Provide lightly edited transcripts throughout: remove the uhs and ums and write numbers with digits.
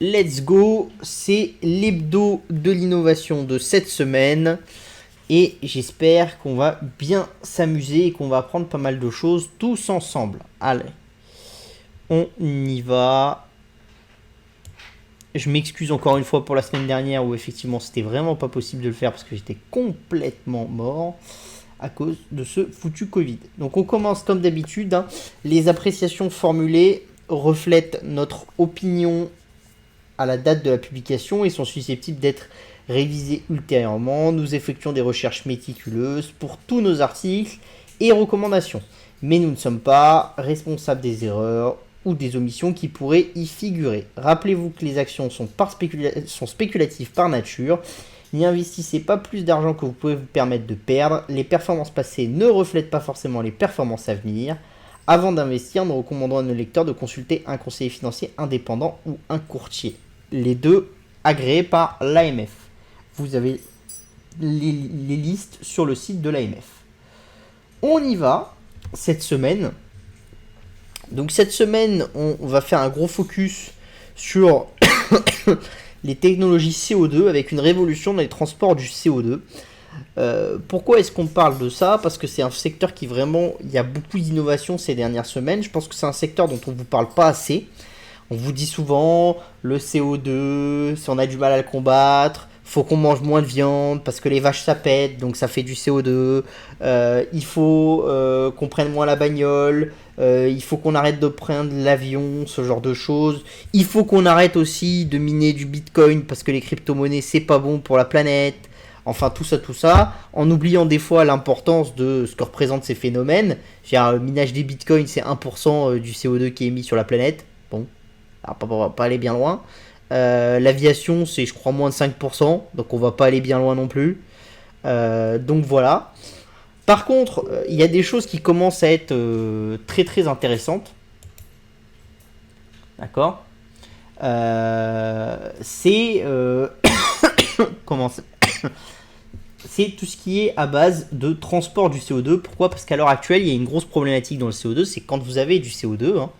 let's go, c'est l'hebdo de l'innovation de cette semaine et j'espère qu'on va bien s'amuser et qu'on va apprendre pas mal de choses tous ensemble. Allez, on y va. Je m'excuse encore une fois pour la semaine dernière où effectivement c'était vraiment pas possible de le faire parce que j'étais complètement mort à cause de ce foutu Covid. Donc on commence comme d'habitude, hein. Les appréciations formulées reflètent notre opinion à la date de la publication et sont susceptibles d'être révisées ultérieurement. Nous effectuons des recherches méticuleuses pour tous nos articles et recommandations. Mais nous ne sommes pas responsables des erreurs ou des omissions qui pourraient y figurer. Rappelez-vous que les actions sont spéculatives par nature. N'y investissez pas plus d'argent que vous pouvez vous permettre de perdre. Les performances passées ne reflètent pas forcément les performances à venir. Avant d'investir, nous recommandons à nos lecteurs de consulter un conseiller financier indépendant ou un courtier. Les deux agréés par l'AMF. Vous avez les listes sur le site de l'AMF. On y va cette semaine. Donc cette semaine, on va faire un gros focus sur les technologies CO2 avec une révolution dans les transports du CO2. Pourquoi est-ce qu'on parle de ça? Parce que c'est un secteur qui vraiment, il y a beaucoup d'innovation ces dernières semaines. Je pense que c'est un secteur dont on ne vous parle pas assez. On vous dit souvent, le CO2, si on a du mal à le combattre, faut qu'on mange moins de viande parce que les vaches ça pète, donc ça fait du CO2. Il faut qu'on prenne moins la bagnole. Il faut qu'on arrête de prendre l'avion, ce genre de choses. Il faut qu'on arrête aussi de miner du bitcoin parce que les crypto-monnaies c'est pas bon pour la planète. Enfin tout ça, en oubliant des fois l'importance de ce que représentent ces phénomènes. Le minage des bitcoins c'est 1% du CO2 qui est émis sur la planète. Bon, alors pas aller bien loin. L'aviation c'est je crois moins de 5%, donc on va pas aller bien loin non plus. Donc voilà. Par contre, il y a des choses qui commencent à être très très intéressantes. D'accord. C'est comment c'est tout ce qui est à base de transport du CO2. Pourquoi? Parce qu'à l'heure actuelle, il y a une grosse problématique dans le CO2, c'est quand vous avez du CO2, hein,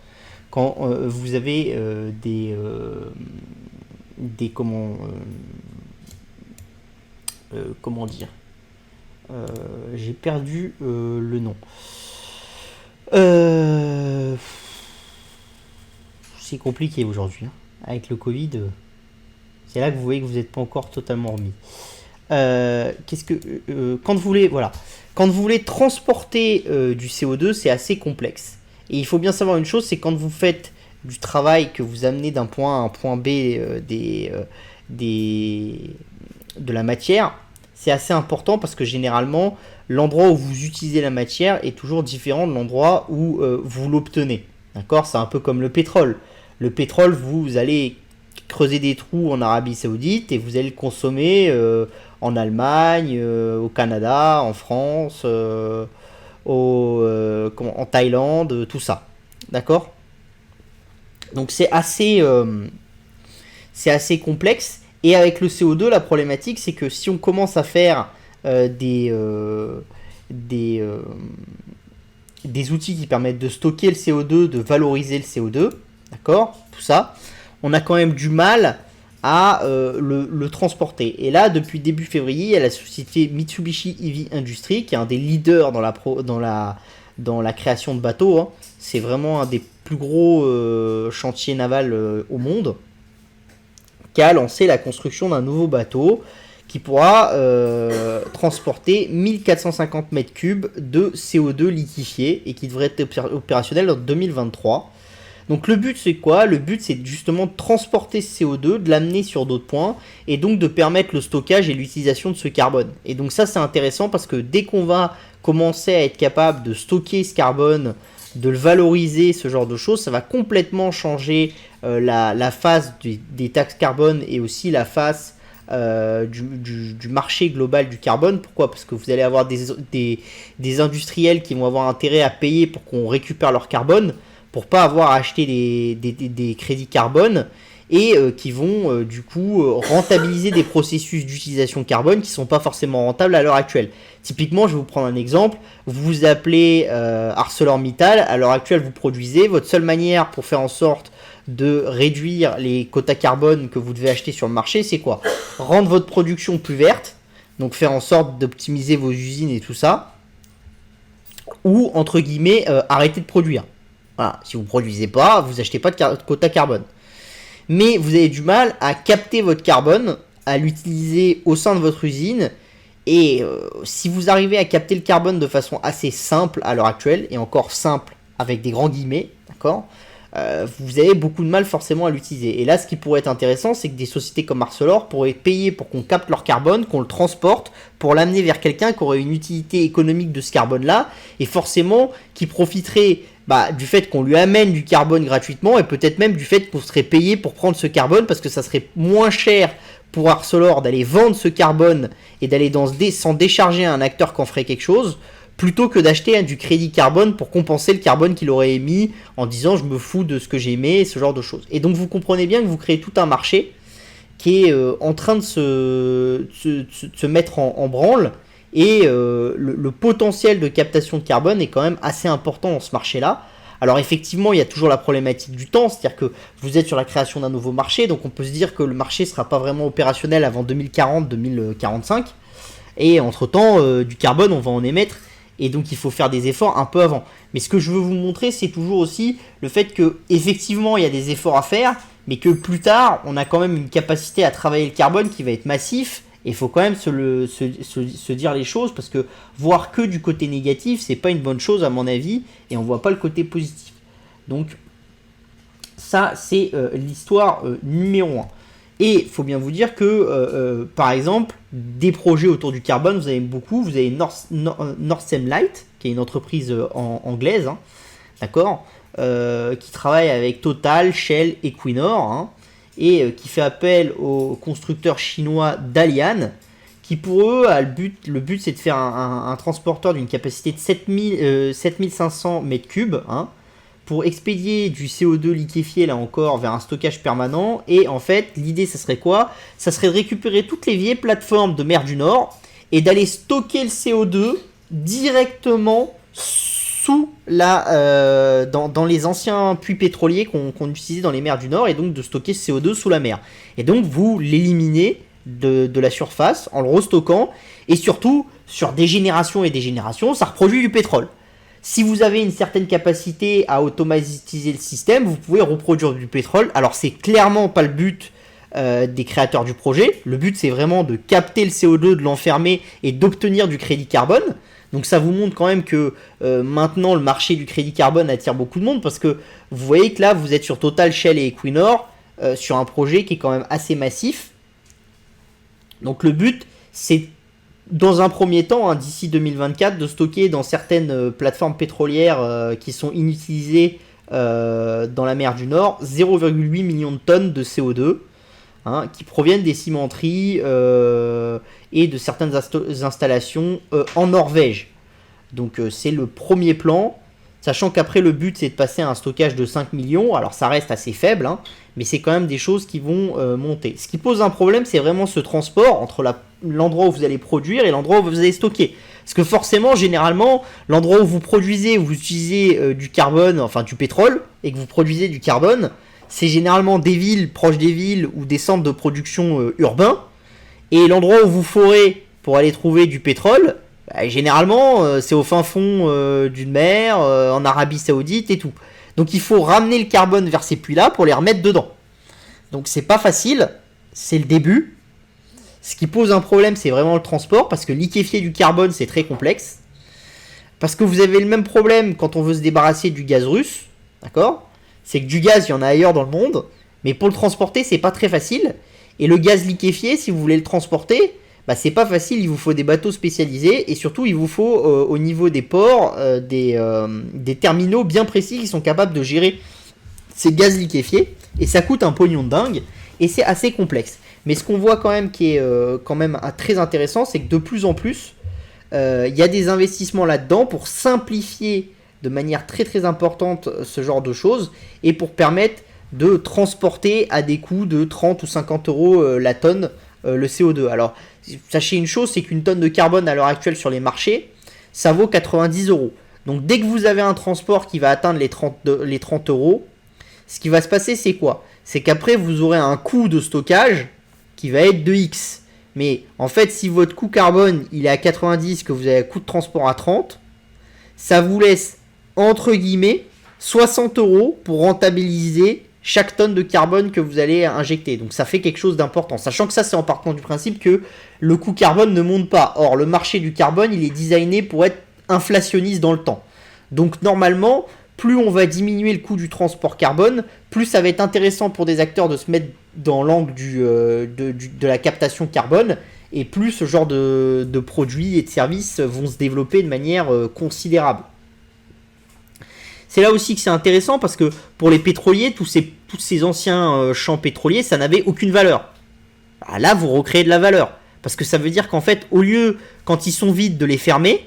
quand vous avez des comment dire, j'ai perdu le nom. C'est compliqué aujourd'hui, hein. Avec le Covid, c'est là que vous voyez que vous n'êtes pas encore totalement remis. Quand vous voulez transporter du CO2, c'est assez complexe. Et il faut bien savoir une chose, c'est quand vous faites du travail que vous amenez d'un point A à un point B de la matière, c'est assez important parce que généralement, l'endroit où vous utilisez la matière est toujours différent de l'endroit où vous l'obtenez. D'accord? C'est un peu comme le pétrole. Le pétrole, vous allez creuser des trous en Arabie Saoudite et vous allez le consommer en Allemagne, au Canada, en France, en Thaïlande, tout ça. D'accord? Donc c'est assez complexe. Et avec le CO2, la problématique, c'est que si on commence à faire des outils qui permettent de stocker le CO2, de valoriser le CO2, d'accord, tout ça, on a quand même du mal à le transporter. Et là, depuis début février, il y a la société Mitsubishi Heavy Industries, qui est un des leaders dans la création de bateaux, hein. C'est vraiment un des plus gros chantiers navals au monde, qui a lancé la construction d'un nouveau bateau qui pourra transporter 1450 mètres cubes de CO2 liquéfié et qui devrait être opérationnel en 2023. Donc le but c'est quoi? Le but c'est justement de transporter ce CO2, de l'amener sur d'autres points et donc de permettre le stockage et l'utilisation de ce carbone. Et donc ça c'est intéressant parce que dès qu'on va commencer à être capable de stocker ce carbone, de le valoriser, ce genre de choses, ça va complètement changer la face des taxes carbone et aussi la face du marché global du carbone. Pourquoi? Parce que vous allez avoir des industriels qui vont avoir intérêt à payer pour qu'on récupère leur carbone, pour pas avoir à acheter des crédits carbone et qui vont du coup rentabiliser des processus d'utilisation carbone qui sont pas forcément rentables à l'heure actuelle. Typiquement, je vais vous prendre un exemple. Vous vous appelez ArcelorMittal, à l'heure actuelle vous produisez, votre seule manière pour faire en sorte de réduire les quotas carbone que vous devez acheter sur le marché, c'est quoi? Rendre votre production plus verte, donc faire en sorte d'optimiser vos usines et tout ça, ou entre guillemets arrêter de produire. Voilà, si vous ne produisez pas, vous achetez pas de quota carbone. Mais vous avez du mal à capter votre carbone, à l'utiliser au sein de votre usine. Et si vous arrivez à capter le carbone de façon assez simple à l'heure actuelle, et encore simple avec des grands guillemets, d'accord, vous avez beaucoup de mal forcément à l'utiliser. Et là, ce qui pourrait être intéressant, c'est que des sociétés comme Arcelor pourraient payer pour qu'on capte leur carbone, qu'on le transporte, pour l'amener vers quelqu'un qui aurait une utilité économique de ce carbone-là, et forcément qui profiterait du fait qu'on lui amène du carbone gratuitement, et peut-être même du fait qu'on serait payé pour prendre ce carbone, parce que ça serait moins cher pour Arcelor d'aller vendre ce carbone et d'aller s'en décharger à un acteur qui en ferait quelque chose, plutôt que d'acheter du crédit carbone pour compenser le carbone qu'il aurait émis en disant je me fous de ce que j'ai émis, ce genre de choses. Et donc vous comprenez bien que vous créez tout un marché qui est en train de se mettre en branle, et le potentiel de captation de carbone est quand même assez important dans ce marché-là. Alors effectivement, il y a toujours la problématique du temps, c'est-à-dire que vous êtes sur la création d'un nouveau marché, donc on peut se dire que le marché ne sera pas vraiment opérationnel avant 2040-2045, et entre-temps, du carbone, on va en émettre, et donc il faut faire des efforts un peu avant. Mais ce que je veux vous montrer, c'est toujours aussi le fait que effectivement il y a des efforts à faire, mais que plus tard, on a quand même une capacité à travailler le carbone qui va être massif. Et il faut quand même se dire les choses, parce que voir que du côté négatif, c'est pas une bonne chose à mon avis, et on voit pas le côté positif. Donc ça, c'est l'histoire numéro 1. Et il faut bien vous dire que, par exemple, des projets autour du carbone, vous avez beaucoup. Vous avez Northern Light, qui est une entreprise anglaise, hein, d'accord, qui travaille avec Total, Shell, Equinor, hein, et qui fait appel au constructeur chinois Dalian, qui pour eux a le but c'est de faire un transporteur d'une capacité de 7500 m3, hein, pour expédier du CO2 liquéfié là encore vers un stockage permanent. Et en fait l'idée ça serait quoi? Ça serait de récupérer toutes les vieilles plateformes de mer du Nord et d'aller stocker le CO2 directement dans les anciens puits pétroliers qu'on utilisait dans les mers du Nord, et donc de stocker ce CO2 sous la mer. Et donc vous l'éliminez de la surface en le restockant, et surtout sur des générations et des générations, ça reproduit du pétrole. Si vous avez une certaine capacité à automatiser le système, vous pouvez reproduire du pétrole. Alors c'est clairement pas le but des créateurs du projet. Le but c'est vraiment de capter le CO2, de l'enfermer et d'obtenir du crédit carbone. Donc ça vous montre quand même que maintenant le marché du crédit carbone attire beaucoup de monde, parce que vous voyez que là vous êtes sur Total, Shell et Equinor sur un projet qui est quand même assez massif. Donc le but c'est dans un premier temps, hein, d'ici 2024, de stocker dans certaines plateformes pétrolières qui sont inutilisées dans la mer du Nord 0,8 millions de tonnes de CO2. Hein, qui proviennent des cimenteries et de certaines installations en Norvège. Donc c'est le premier plan, sachant qu'après le but c'est de passer à un stockage de 5 millions, alors ça reste assez faible, hein, mais c'est quand même des choses qui vont monter. Ce qui pose un problème, c'est vraiment ce transport entre l'endroit où vous allez produire et l'endroit où vous allez stocker. Parce que forcément, généralement, l'endroit où vous produisez, vous utilisez du carbone, enfin du pétrole, et que vous produisez du carbone, c'est généralement des villes proches des villes ou des centres de production urbains. Et l'endroit où vous forez pour aller trouver du pétrole, généralement, c'est au fin fond d'une mer, en Arabie Saoudite et tout. Donc il faut ramener le carbone vers ces puits-là pour les remettre dedans. Donc c'est pas facile, c'est le début. Ce qui pose un problème, c'est vraiment le transport, parce que liquéfier du carbone, c'est très complexe. Parce que vous avez le même problème quand on veut se débarrasser du gaz russe, d'accord ? C'est que du gaz, il y en a ailleurs dans le monde, mais pour le transporter, c'est pas très facile. Et le gaz liquéfié, si vous voulez le transporter, c'est pas facile, il vous faut des bateaux spécialisés, et surtout il vous faut au niveau des ports des terminaux bien précis qui sont capables de gérer ces gaz liquéfiés, et ça coûte un pognon de dingue, et c'est assez complexe. Mais ce qu'on voit quand même qui est quand même très intéressant, c'est que de plus en plus, il y a des investissements là-dedans pour simplifier de manière très très importante ce genre de choses, et pour permettre de transporter à des coûts de 30 ou 50 euros la tonne le CO2. Alors sachez une chose, c'est qu'une tonne de carbone à l'heure actuelle sur les marchés, ça vaut 90 euros. Donc dès que vous avez un transport qui va atteindre les 30 euros, ce qui va se passer, c'est quoi? C'est qu'après, vous aurez un coût de stockage qui va être de X. Mais en fait, si votre coût carbone, il est à 90, que vous avez un coût de transport à 30, ça vous laisse, entre guillemets, 60 € pour rentabiliser chaque tonne de carbone que vous allez injecter. Donc ça fait quelque chose d'important. Sachant que ça, c'est en partant du principe que le coût carbone ne monte pas. Or, le marché du carbone, il est designé pour être inflationniste dans le temps. Donc normalement, plus on va diminuer le coût du transport carbone, plus ça va être intéressant pour des acteurs de se mettre dans l'angle de la captation carbone, et plus ce genre de produits et de services vont se développer de manière considérable. C'est là aussi que c'est intéressant parce que pour les pétroliers, tous ces anciens champs pétroliers, ça n'avait aucune valeur. Là, vous recréez de la valeur. Parce que ça veut dire qu'en fait, au lieu, quand ils sont vides, de les fermer,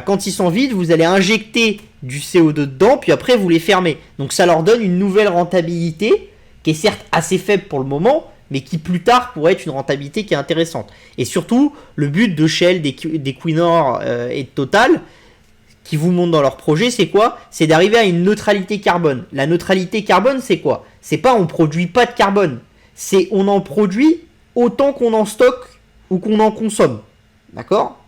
quand ils sont vides, vous allez injecter du CO2 dedans, puis après, vous les fermez. Donc ça leur donne une nouvelle rentabilité, qui est certes assez faible pour le moment, mais qui plus tard pourrait être une rentabilité qui est intéressante. Et surtout, le but de Shell, d'Equinor et de Total, qui vous montrent dans leur projet, c'est quoi? C'est d'arriver à une neutralité carbone. La neutralité carbone, c'est quoi? C'est pas on produit pas de carbone, c'est on en produit autant qu'on en stocke ou qu'on en consomme. D'accord?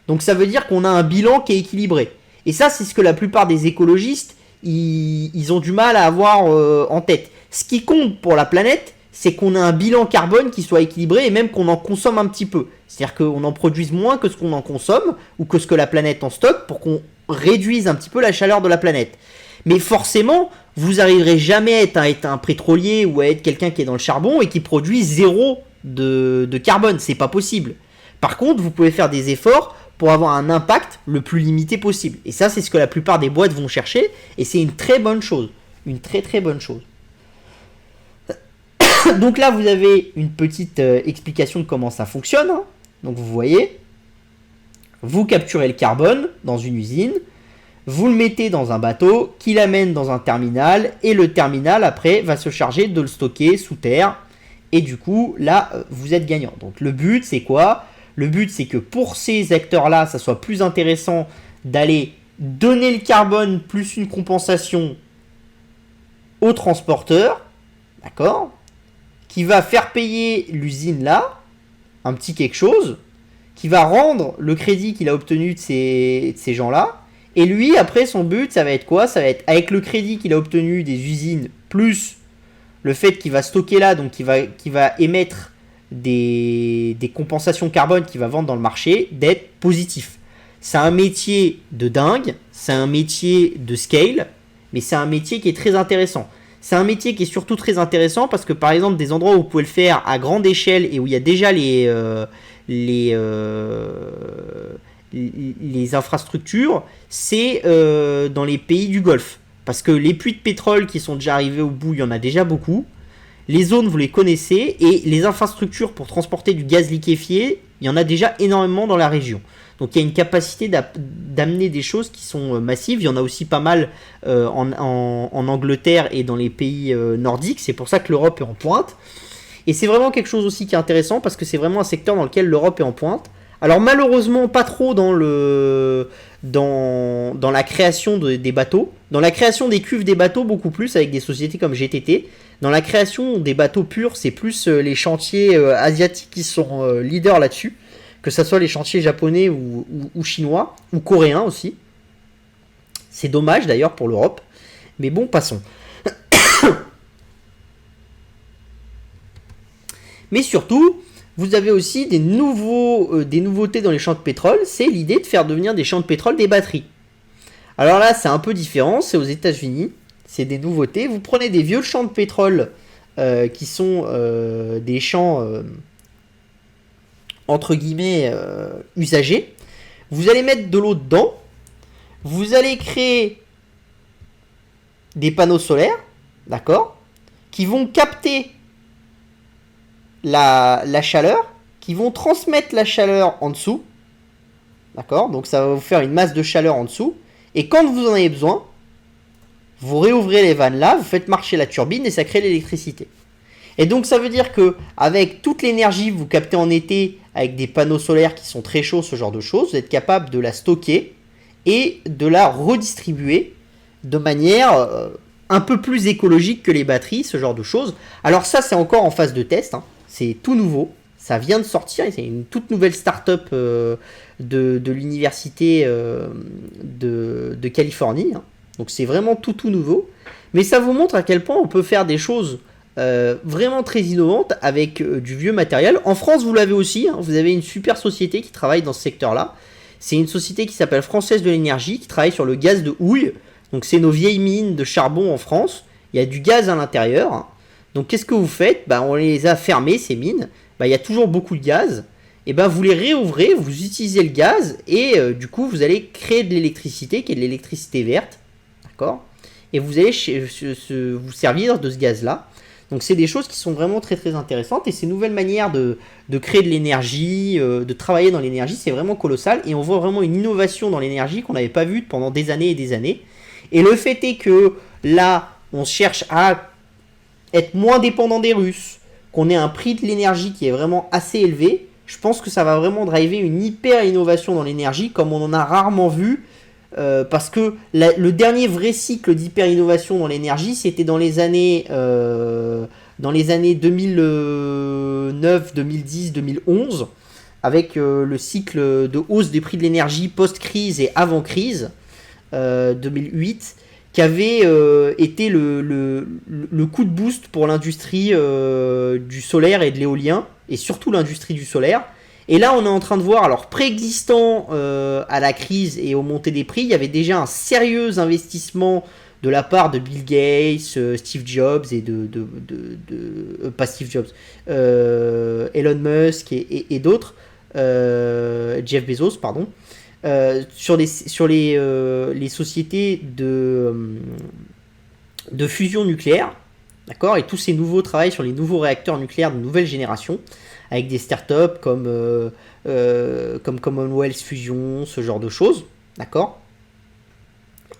Donc ça veut dire qu'on a un bilan qui est équilibré. Et ça, c'est ce que la plupart des écologistes, ils ont du mal à avoir en tête. Ce qui compte pour la planète, c'est qu'on a un bilan carbone qui soit équilibré et même qu'on en consomme un petit peu. C'est-à-dire qu'on en produise moins que ce qu'on en consomme ou que ce que la planète en stocke pour qu'on réduise un petit peu la chaleur de la planète. Mais forcément, vous n'arriverez jamais à être un pétrolier ou à être quelqu'un qui est dans le charbon et qui produit zéro de carbone. C'est pas possible. Par contre, vous pouvez faire des efforts pour avoir un impact le plus limité possible. Et ça, c'est ce que la plupart des boîtes vont chercher et c'est une très bonne chose. Une très très bonne chose. Donc là, vous avez une petite explication de comment ça fonctionne. Donc vous voyez, vous capturez le carbone dans une usine, vous le mettez dans un bateau qui l'amène dans un terminal et le terminal après va se charger de le stocker sous terre et du coup là vous êtes gagnant. Donc le but c'est quoi? Le but c'est que pour ces acteurs là ça soit plus intéressant d'aller donner le carbone plus une compensation au transporteur, d'accord, qui va faire payer l'usine là un petit quelque chose, qui va rendre le crédit qu'il a obtenu de ces gens-là. Et lui, après, son but, ça va être quoi? Ça va être, avec le crédit qu'il a obtenu des usines, plus le fait qu'il va stocker là, donc qu'il va émettre des compensations carbone qu'il va vendre dans le marché, d'être positif. C'est un métier de dingue, c'est un métier de scale, mais c'est un métier qui est très intéressant. C'est un métier qui est surtout très intéressant parce que, par exemple, des endroits où vous pouvez le faire à grande échelle et où il y a déjà les infrastructures, c'est dans les pays du Golfe. Parce que les puits de pétrole qui sont déjà arrivés au bout, il y en a déjà beaucoup. Les zones, vous les connaissez. Et les infrastructures pour transporter du gaz liquéfié, il y en a déjà énormément dans la région. Donc il y a une capacité d'amener des choses qui sont massives. Il y en a aussi pas mal en Angleterre et dans les pays nordiques. C'est pour ça que l'Europe est en pointe. Et c'est vraiment quelque chose aussi qui est intéressant parce que c'est vraiment un secteur dans lequel l'Europe est en pointe. Alors malheureusement pas trop dans la création des bateaux. Dans la création des cuves des bateaux, beaucoup plus avec des sociétés comme GTT. Dans la création des bateaux purs, c'est plus les chantiers asiatiques qui sont leaders là-dessus. Que ce soit les chantiers japonais ou chinois, ou coréens aussi. C'est dommage d'ailleurs pour l'Europe. Mais bon, passons. Mais surtout, vous avez aussi des nouveautés dans les champs de pétrole. C'est l'idée de faire devenir des champs de pétrole des batteries. Alors là, c'est un peu différent. C'est aux États-Unis. C'est des nouveautés. Vous prenez des vieux champs de pétrole qui sont des champs... entre guillemets usagés, vous allez mettre de l'eau dedans, vous allez créer des panneaux solaires, d'accord, qui vont capter la chaleur, qui vont transmettre la chaleur en dessous, d'accord, donc ça va vous faire une masse de chaleur en dessous, et quand vous en avez besoin, vous réouvrez les vannes là, vous faites marcher la turbine et ça crée l'électricité. Et donc ça veut dire que avec toute l'énergie que vous captez en été avec des panneaux solaires qui sont très chauds, ce genre de choses, vous êtes capable de la stocker et de la redistribuer de manière un peu plus écologique que les batteries, ce genre de choses. Alors ça, c'est encore en phase de test, hein. C'est tout nouveau. Ça vient de sortir, c'est une toute nouvelle start-up de l'université de Californie, hein. Donc c'est vraiment tout nouveau. Mais ça vous montre à quel point on peut faire des choses vraiment très innovantes avec du vieux matériel. En France, vous l'avez aussi, hein. Vous avez une super société qui travaille dans ce secteur-là. C'est une société qui s'appelle Française de l'énergie, qui travaille sur le gaz de houille. Donc c'est nos vieilles mines de charbon en France. Il y a du gaz à l'intérieur, hein. Donc qu'est-ce que vous faites? On les a fermées, ces mines. Il y a toujours beaucoup de gaz. Et vous les réouvrez, vous utilisez le gaz, et du coup vous allez créer de l'électricité, qui est de l'électricité verte. D'accord? Et vous allez vous servir de ce gaz-là. Donc c'est des choses qui sont vraiment très très intéressantes, et ces nouvelles manières de créer de l'énergie, de travailler dans l'énergie, c'est vraiment colossal, et on voit vraiment une innovation dans l'énergie qu'on n'avait pas vue pendant des années et des années. Et le fait est que là, on cherche à être moins dépendant des Russes, qu'on ait un prix de l'énergie qui est vraiment assez élevé. Je pense que ça va vraiment driver une hyper innovation dans l'énergie, comme on en a rarement vu, parce que le dernier vrai cycle d'hyper innovation dans l'énergie, c'était dans les années 2009, 2010, 2011, avec le cycle de hausse des prix de l'énergie post-crise et avant-crise, 2008, qui avait été le coup de boost pour l'industrie du solaire et de l'éolien, et surtout l'industrie du solaire. Et là, on est en train de voir, alors préexistant à la crise et aux montées des prix, il y avait déjà un sérieux investissement de la part de Bill Gates, Steve Jobs et pas Steve Jobs, Elon Musk et d'autres, Jeff Bezos, pardon, sur les sociétés de fusion nucléaire, d'accord, et tous ces nouveaux travails sur les nouveaux réacteurs nucléaires de nouvelle génération, avec des startups comme Commonwealth Fusion, ce genre de choses, d'accord.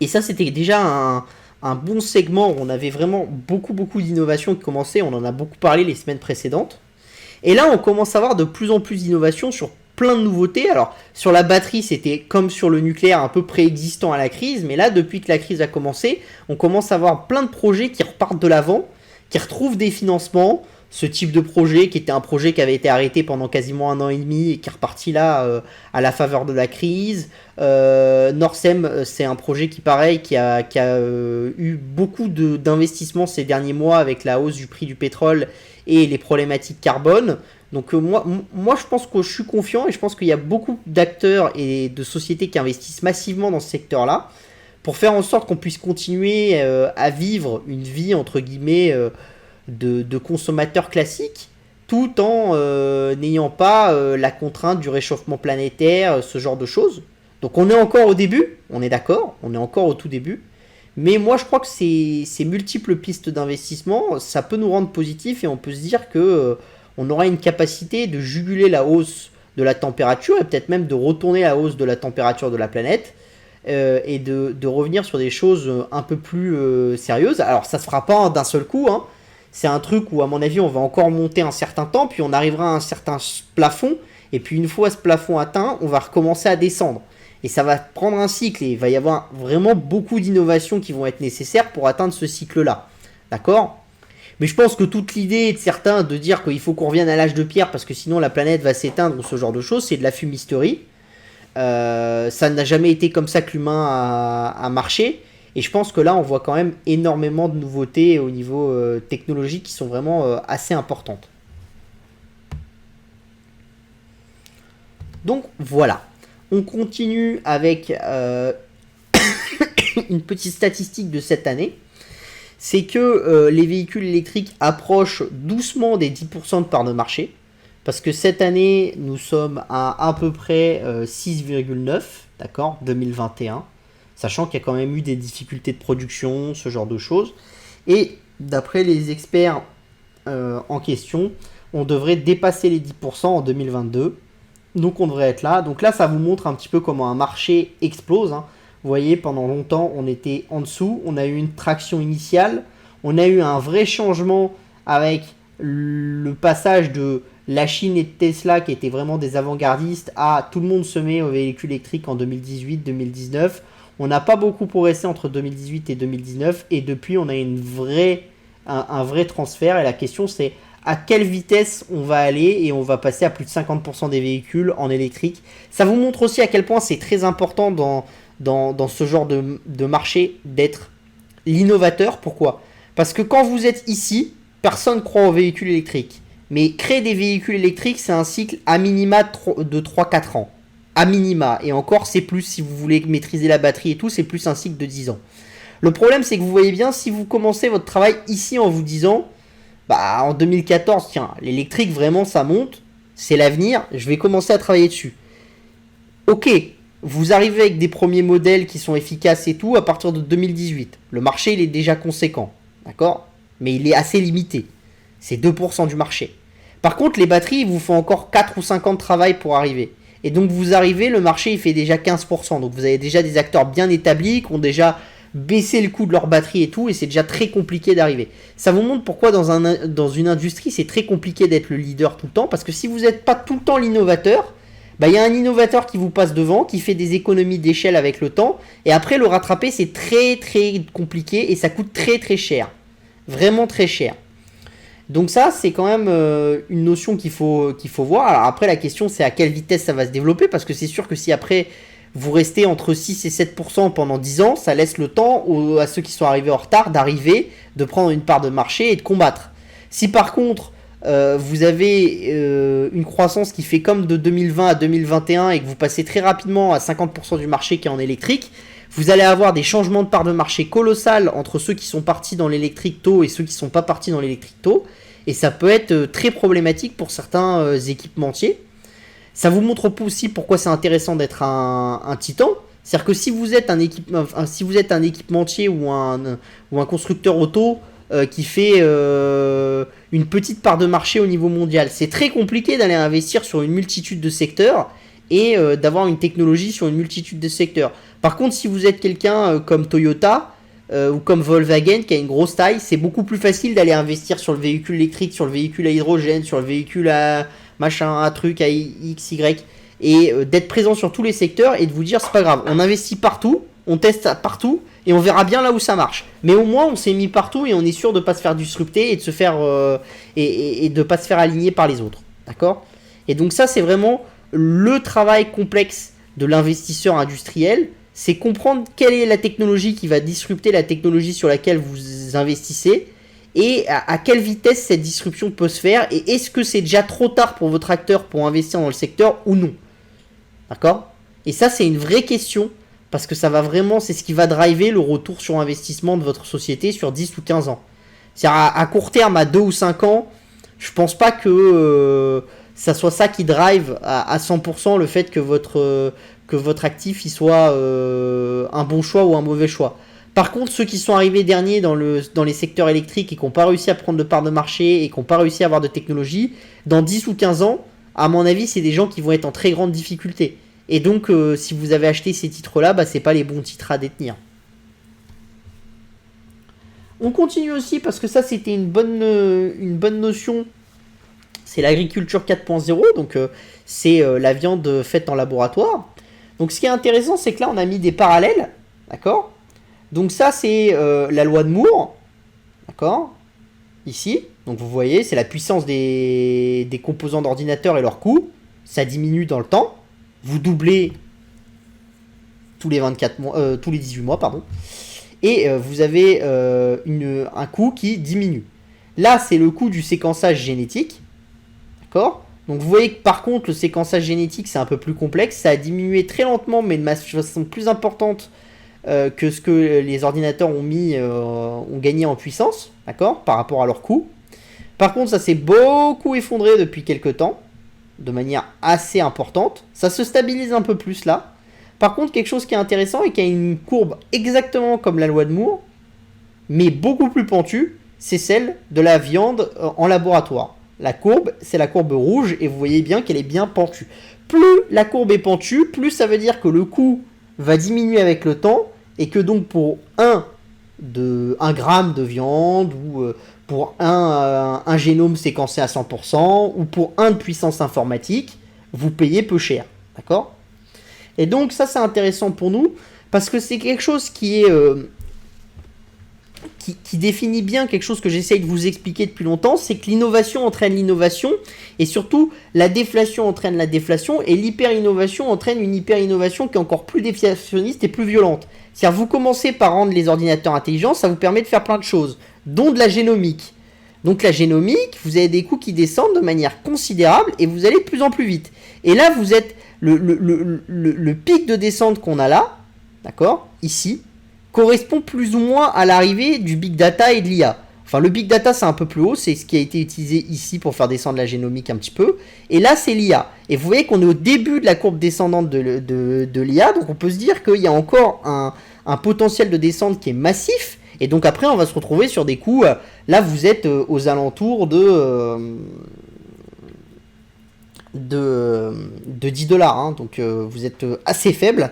Et ça, c'était déjà un bon segment où on avait vraiment beaucoup d'innovations qui commençaient, on en a beaucoup parlé les semaines précédentes. Et là, on commence à avoir de plus en plus d'innovations sur plein de nouveautés. Alors, sur la batterie, c'était comme sur le nucléaire, un peu préexistant à la crise. Mais là, depuis que la crise a commencé, on commence à avoir plein de projets qui repartent de l'avant, qui retrouvent des financements. Ce type de projet, qui était un projet qui avait été arrêté pendant quasiment 1 an et demi et qui est reparti là à la faveur de la crise. Norcem, c'est un projet qui, pareil, qui a eu beaucoup d'investissements ces derniers mois avec la hausse du prix du pétrole et les problématiques carbone. Donc moi, je pense que je suis confiant, et je pense qu'il y a beaucoup d'acteurs et de sociétés qui investissent massivement dans ce secteur-là pour faire en sorte qu'on puisse continuer à vivre une vie, entre guillemets, de consommateurs classiques, tout en n'ayant pas la contrainte du réchauffement planétaire, ce genre de choses. Donc on est encore au début, on est d'accord, on est encore au tout début, mais moi je crois que ces multiples pistes d'investissement, ça peut nous rendre positifs, et on peut se dire que on aura une capacité de juguler la hausse de la température, et peut-être même de retourner la hausse de la température de la planète, et de revenir sur des choses un peu plus sérieuses. Alors ça se fera pas d'un seul coup, hein. C'est un truc où, à mon avis, on va encore monter un certain temps, puis on arrivera à un certain plafond, et puis une fois ce plafond atteint, on va recommencer à descendre. Et ça va prendre un cycle, et il va y avoir vraiment beaucoup d'innovations qui vont être nécessaires pour atteindre ce cycle-là. D'accord ? Mais je pense que toute l'idée de certains de dire qu'il faut qu'on revienne à l'âge de pierre parce que sinon la planète va s'éteindre ou ce genre de choses, c'est de la fumisterie. Ça n'a jamais été comme ça que l'humain a marché. Et je pense que là, on voit quand même énormément de nouveautés au niveau technologique qui sont vraiment assez importantes. Donc voilà. On continue avec une petite statistique de cette année. C'est que les véhicules électriques approchent doucement des 10% de part de marché. Parce que cette année, nous sommes à peu près 6,9, d'accord, 2021. Sachant qu'il y a quand même eu des difficultés de production, ce genre de choses. Et d'après les experts en question, on devrait dépasser les 10% en 2022. Donc on devrait être là. Donc là, ça vous montre un petit peu comment un marché explose, hein. Vous voyez, pendant longtemps, on était en dessous. On a eu une traction initiale. On a eu un vrai changement avec le passage de la Chine et de Tesla, qui étaient vraiment des avant-gardistes, à tout le monde se met aux véhicules électriques en 2018-2019. On n'a pas beaucoup progressé entre 2018 et 2019 et depuis on a un vrai transfert et la question c'est à quelle vitesse on va aller et on va passer à plus de 50% des véhicules en électrique. Ça vous montre aussi à quel point c'est très important dans ce genre de marché d'être l'innovateur. Pourquoi ? Parce que quand vous êtes ici, personne ne croit aux véhicules électriques. Mais créer des véhicules électriques, c'est un cycle à minima de 3-4 ans. À minima. Et encore, c'est plus, si vous voulez maîtriser la batterie et tout, c'est plus un cycle de 10 ans. Le problème, c'est que vous voyez bien, si vous commencez votre travail ici en vous disant, bah en 2014, tiens, l'électrique, vraiment, ça monte, c'est l'avenir, je vais commencer à travailler dessus. Ok, vous arrivez avec des premiers modèles qui sont efficaces et tout à partir de 2018. Le marché, il est déjà conséquent, d'accord ? Mais il est assez limité. C'est 2% du marché. Par contre, les batteries, il vous faut encore 4 ou 5 ans de travail pour arriver. Et donc, vous arrivez, le marché, il fait déjà 15%. Donc, vous avez déjà des acteurs bien établis qui ont déjà baissé le coût de leur batterie et tout. Et c'est déjà très compliqué d'arriver. Ça vous montre pourquoi dans une industrie, c'est très compliqué d'être le leader tout le temps. Parce que si vous n'êtes pas tout le temps l'innovateur, bah, y a un innovateur qui vous passe devant, qui fait des économies d'échelle avec le temps. Et après, le rattraper, c'est très, très compliqué. Et ça coûte très, très cher. Vraiment très cher. Donc ça, c'est quand même une notion qu'il faut voir. Alors après, la question, c'est à quelle vitesse ça va se développer, parce que c'est sûr que si après, vous restez entre 6 et 7% pendant 10 ans, ça laisse le temps à ceux qui sont arrivés en retard d'arriver, de prendre une part de marché et de combattre. Si par contre, vous avez une croissance qui fait comme de 2020 à 2021 et que vous passez très rapidement à 50% du marché qui est en électrique, vous allez avoir des changements de part de marché colossales entre ceux qui sont partis dans l'électrique tôt et ceux qui ne sont pas partis dans l'électrique tôt. Et ça peut être très problématique pour certains équipementiers. Ça vous montre aussi pourquoi c'est intéressant d'être un titan. C'est-à-dire que si vous êtes un équipementier ou un constructeur auto qui fait une petite part de marché au niveau mondial, c'est très compliqué d'aller investir sur une multitude de secteurs et d'avoir une technologie sur une multitude de secteurs. Par contre, si vous êtes quelqu'un comme Toyota ou comme Volkswagen qui a une grosse taille, c'est beaucoup plus facile d'aller investir sur le véhicule électrique, sur le véhicule à hydrogène, sur le véhicule à machin, à truc, à X, Y, et d'être présent sur tous les secteurs et de vous dire c'est pas grave, on investit partout, on teste partout et on verra bien là où ça marche. Mais au moins on s'est mis partout et on est sûr de pas se faire disrupter et de se faire et de pas se faire aligner par les autres, d'accord ? Et donc ça c'est vraiment le travail complexe de l'investisseur industriel. C'est comprendre quelle est la technologie qui va disrupter la technologie sur laquelle vous investissez et à quelle vitesse cette disruption peut se faire et est-ce que c'est déjà trop tard pour votre acteur pour investir dans le secteur ou non. D'accord ? Et ça, c'est une vraie question parce que ça va vraiment, c'est ce qui va driver le retour sur investissement de votre société sur 10 ou 15 ans. C'est-à-dire à court terme, à 2 ou 5 ans, je pense pas que ça soit ça qui drive à 100% le fait que votre actif il soit un bon choix ou un mauvais choix. Par contre, ceux qui sont arrivés derniers dans les secteurs électriques et qui n'ont pas réussi à prendre de part de marché et qui n'ont pas réussi à avoir de technologie, dans 10 ou 15 ans, à mon avis, c'est des gens qui vont être en très grande difficulté. Et donc, si vous avez acheté ces titres-là, bah, c'est pas les bons titres à détenir. On continue aussi parce que ça, c'était une bonne notion. C'est l'agriculture 4.0, donc c'est la viande faite en laboratoire. Donc ce qui est intéressant, c'est que là, on a mis des parallèles, d'accord ? Donc ça, c'est la loi de Moore, d'accord ? Ici, donc vous voyez, c'est la puissance des composants d'ordinateur et leur coût. Ça diminue dans le temps. Vous doublez tous les 18 mois, pardon. Et vous avez un coût qui diminue. Là, c'est le coût du séquençage génétique, d'accord ? Donc vous voyez que par contre, le séquençage génétique, c'est un peu plus complexe. Ça a diminué très lentement, mais de façon plus importante que ce que les ordinateurs ont gagné en puissance, d'accord, par rapport à leur coût. Par contre, ça s'est beaucoup effondré depuis quelques temps, de manière assez importante. Ça se stabilise un peu plus là. Par contre, quelque chose qui est intéressant et qui a une courbe exactement comme la loi de Moore, mais beaucoup plus pentue, c'est celle de la viande en laboratoire. La courbe, c'est la courbe rouge et vous voyez bien qu'elle est bien pentue. Plus la courbe est pentue, plus ça veut dire que le coût va diminuer avec le temps et que donc pour 1 gramme de viande ou pour un génome séquencé à 100% ou pour 1 de puissance informatique, vous payez peu cher. D'accord ? Et donc ça c'est intéressant pour nous Parce que c'est quelque chose qui est... qui définit bien quelque chose que j'essaye de vous expliquer depuis longtemps, c'est que l'innovation entraîne l'innovation, et surtout la déflation entraîne la déflation, et l'hyper-innovation entraîne une hyper-innovation qui est encore plus déflationniste et plus violente. C'est-à-dire vous commencez par rendre les ordinateurs intelligents, ça vous permet de faire plein de choses, dont de la génomique. Donc la génomique, vous avez des coûts qui descendent de manière considérable, et vous allez de plus en plus vite. Et là, vous êtes le pic de descente qu'on a là, d'accord, ici, correspond plus ou moins à l'arrivée du big data et de l'IA. Enfin, le big data, c'est un peu plus haut, c'est ce qui a été utilisé ici pour faire descendre la génomique un petit peu. Et là, c'est l'IA. Et vous voyez qu'on est au début de la courbe descendante de l'IA, donc on peut se dire qu'il y a encore un potentiel de descente qui est massif. Et donc après, on va se retrouver sur des coûts... là, vous êtes aux alentours de 10 $. Hein, donc vous êtes assez faible.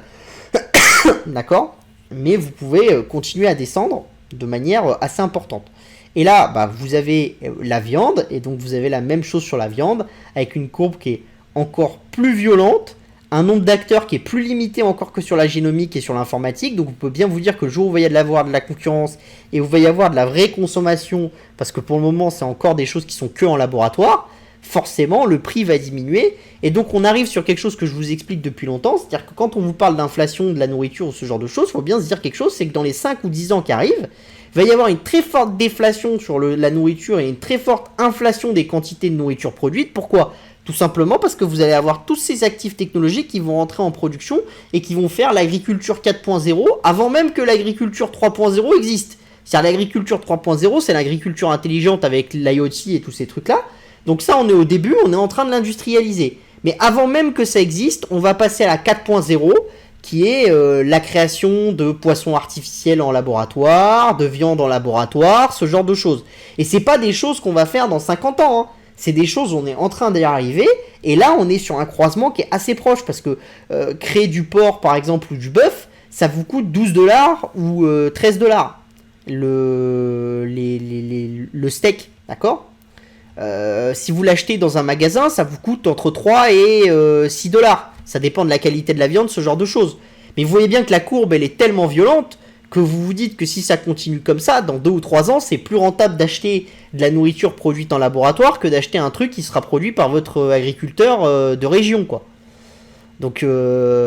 D'accord ? Mais vous pouvez continuer à descendre de manière assez importante. Et là, bah, vous avez la viande, et donc vous avez la même chose sur la viande, avec une courbe qui est encore plus violente, un nombre d'acteurs qui est plus limité encore que sur la génomique et sur l'informatique, donc on peut bien vous dire que le jour où il va y avoir de la concurrence, et où il va y avoir de la vraie consommation, parce que pour le moment c'est encore des choses qui sont que en laboratoire, forcément le prix va diminuer, et donc on arrive sur quelque chose que je vous explique depuis longtemps, c'est-à-dire que quand on vous parle d'inflation, de la nourriture ou ce genre de choses, il faut bien se dire quelque chose, c'est que dans les 5 ou 10 ans qui arrivent, il va y avoir une très forte déflation sur la nourriture et une très forte inflation des quantités de nourriture produite. Pourquoi ? Tout simplement parce que vous allez avoir tous ces actifs technologiques qui vont rentrer en production et qui vont faire l'agriculture 4.0 avant même que l'agriculture 3.0 existe. C'est-à-dire l'agriculture 3.0, c'est l'agriculture intelligente avec l'IoT et tous ces trucs-là. Donc ça, on est au début, on est en train de l'industrialiser. Mais avant même que ça existe, on va passer à la 4.0, qui est la création de poissons artificiels en laboratoire, de viande en laboratoire, ce genre de choses. Et c'est pas des choses qu'on va faire dans 50 ans, hein. C'est des choses où on est en train d'y arriver, et là on est sur un croisement qui est assez proche, parce que créer du porc par exemple ou du bœuf, ça vous coûte 12 $ ou 13 $. Le steak, d'accord ? Si vous l'achetez dans un magasin, ça vous coûte entre 3 et 6 $. Ça dépend de la qualité de la viande, ce genre de choses. Mais vous voyez bien que la courbe, elle est tellement violente que vous vous dites que si ça continue comme ça, dans 2 ou 3 ans, c'est plus rentable d'acheter de la nourriture produite en laboratoire que d'acheter un truc qui sera produit par votre agriculteur de région, quoi. Donc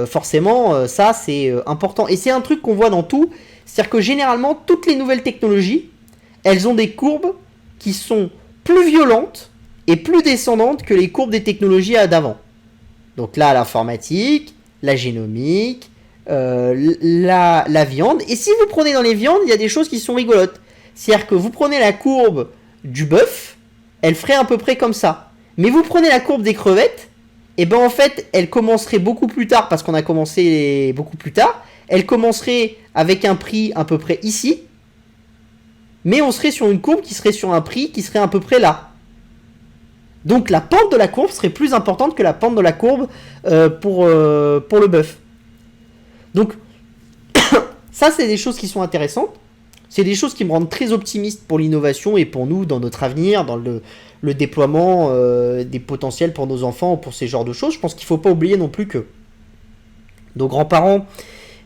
forcément, ça c'est important. Et c'est un truc qu'on voit dans tout, c'est-à-dire que généralement, toutes les nouvelles technologies, elles ont des courbes qui sont plus violentes et plus descendantes que les courbes des technologies d'avant. Donc là, l'informatique, la génomique, la viande. Et si vous prenez dans les viandes, il y a des choses qui sont rigolotes. C'est-à-dire que vous prenez la courbe du bœuf, elle ferait à peu près comme ça. Mais vous prenez la courbe des crevettes, et ben en fait, elle commencerait beaucoup plus tard, parce qu'on a commencé beaucoup plus tard. Elle commencerait avec un prix à peu près ici, mais on serait sur une courbe qui serait sur un prix qui serait à peu près là. Donc la pente de la courbe serait plus importante que la pente de la courbe pour le bœuf. Donc ça, c'est des choses qui sont intéressantes. C'est des choses qui me rendent très optimiste pour l'innovation et pour nous dans notre avenir, dans le déploiement des potentiels pour nos enfants, pour ces genres de choses. Je pense qu'il ne faut pas oublier non plus que nos grands-parents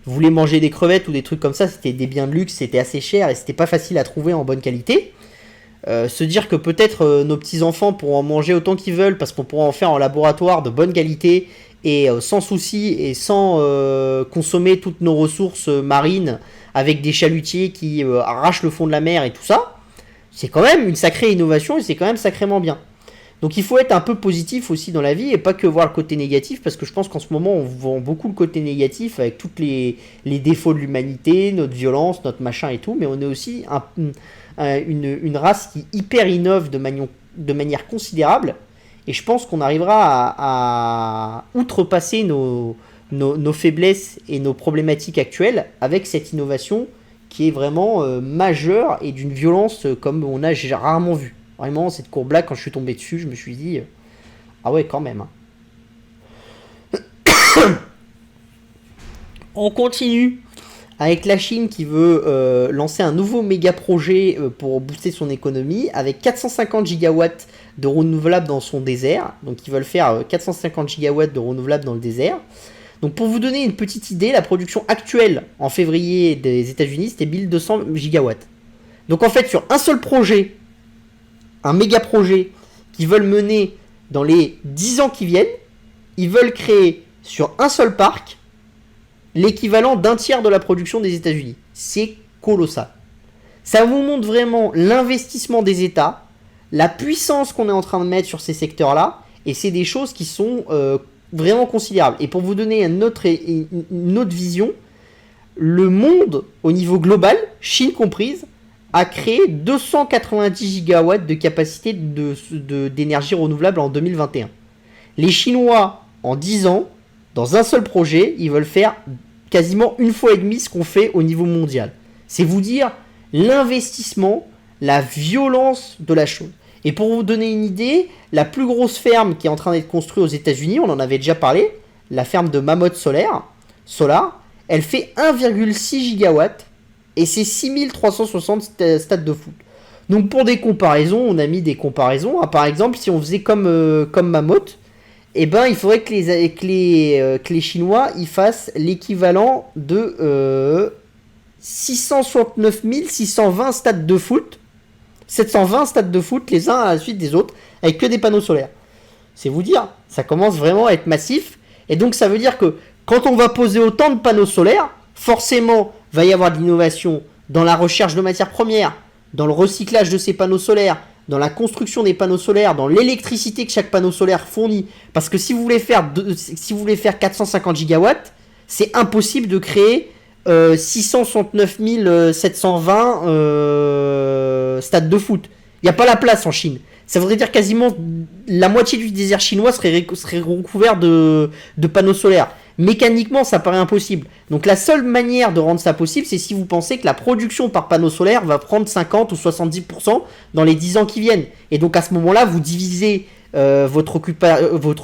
voulaient manger des crevettes ou des trucs comme ça, c'était des biens de luxe, c'était assez cher et c'était pas facile à trouver en bonne qualité. Se dire que peut-être nos petits-enfants pourront en manger autant qu'ils veulent parce qu'on pourra en faire en laboratoire de bonne qualité et sans souci et sans consommer toutes nos ressources marines avec des chalutiers qui arrachent le fond de la mer et tout ça, c'est quand même une sacrée innovation et c'est quand même sacrément bien. Donc il faut être un peu positif aussi dans la vie et pas que voir le côté négatif, parce que je pense qu'en ce moment on vend beaucoup le côté négatif avec tous les défauts de l'humanité, notre violence, notre machin et tout, mais on est aussi une race qui hyper innove de manière considérable, et je pense qu'on arrivera à outrepasser nos faiblesses et nos problématiques actuelles avec cette innovation qui est vraiment majeure et d'une violence comme on a rarement vu. Vraiment, cette courbe-là, quand je suis tombé dessus, je me suis dit ah ouais, quand même. On continue avec la Chine qui veut lancer un nouveau méga projet pour booster son économie avec 450 gigawatts de renouvelables dans son désert. Donc ils veulent faire 450 gigawatts de renouvelables dans le désert. Donc pour vous donner une petite idée, la production actuelle en février des États-Unis, c'était 1200 gigawatts. Donc en fait, sur un seul projet, un méga projet qu'ils veulent mener dans les 10 ans qui viennent, ils veulent créer sur un seul parc l'équivalent d'un tiers de la production des États-Unis. C'est colossal. Ça vous montre vraiment l'investissement des États, la puissance qu'on est en train de mettre sur ces secteurs-là, et c'est des choses qui sont vraiment considérables. Et pour vous donner une autre vision, le monde, au niveau global, Chine comprise, a créé 290 gigawatts de capacité d'énergie renouvelable en 2021. Les Chinois, en 10 ans, dans un seul projet, ils veulent faire quasiment une fois et demie ce qu'on fait au niveau mondial. C'est vous dire l'investissement, la violence de la chose. Et pour vous donner une idée, la plus grosse ferme qui est en train d'être construite aux États-Unis, on en avait déjà parlé, la ferme de Mammoth Solar, elle fait 1,6 gigawatts et c'est 6360 stades de foot. Donc pour des comparaisons, on a mis des comparaisons. Par exemple, si on faisait comme Mammoth, eh ben, il faudrait que les Chinois ils fassent l'équivalent de 669 620 stades de foot, 720 stades de foot les uns à la suite des autres, avec que des panneaux solaires. C'est vous dire, ça commence vraiment à être massif. Et donc ça veut dire que quand on va poser autant de panneaux solaires, forcément, va y avoir de l'innovation dans la recherche de matières premières, dans le recyclage de ces panneaux solaires, dans la construction des panneaux solaires, dans l'électricité que chaque panneau solaire fournit. Parce que si vous voulez faire 450 gigawatts, c'est impossible de créer 669 720 stades de foot. Il n'y a pas la place en Chine. Ça voudrait dire quasiment la moitié du désert chinois serait recouvert de panneaux solaires. Mécaniquement, ça paraît impossible. Donc la seule manière de rendre ça possible, c'est si vous pensez que la production par panneau solaire va prendre 50 ou 70% dans les 10 ans qui viennent. Et donc à ce moment-là, vous divisez votre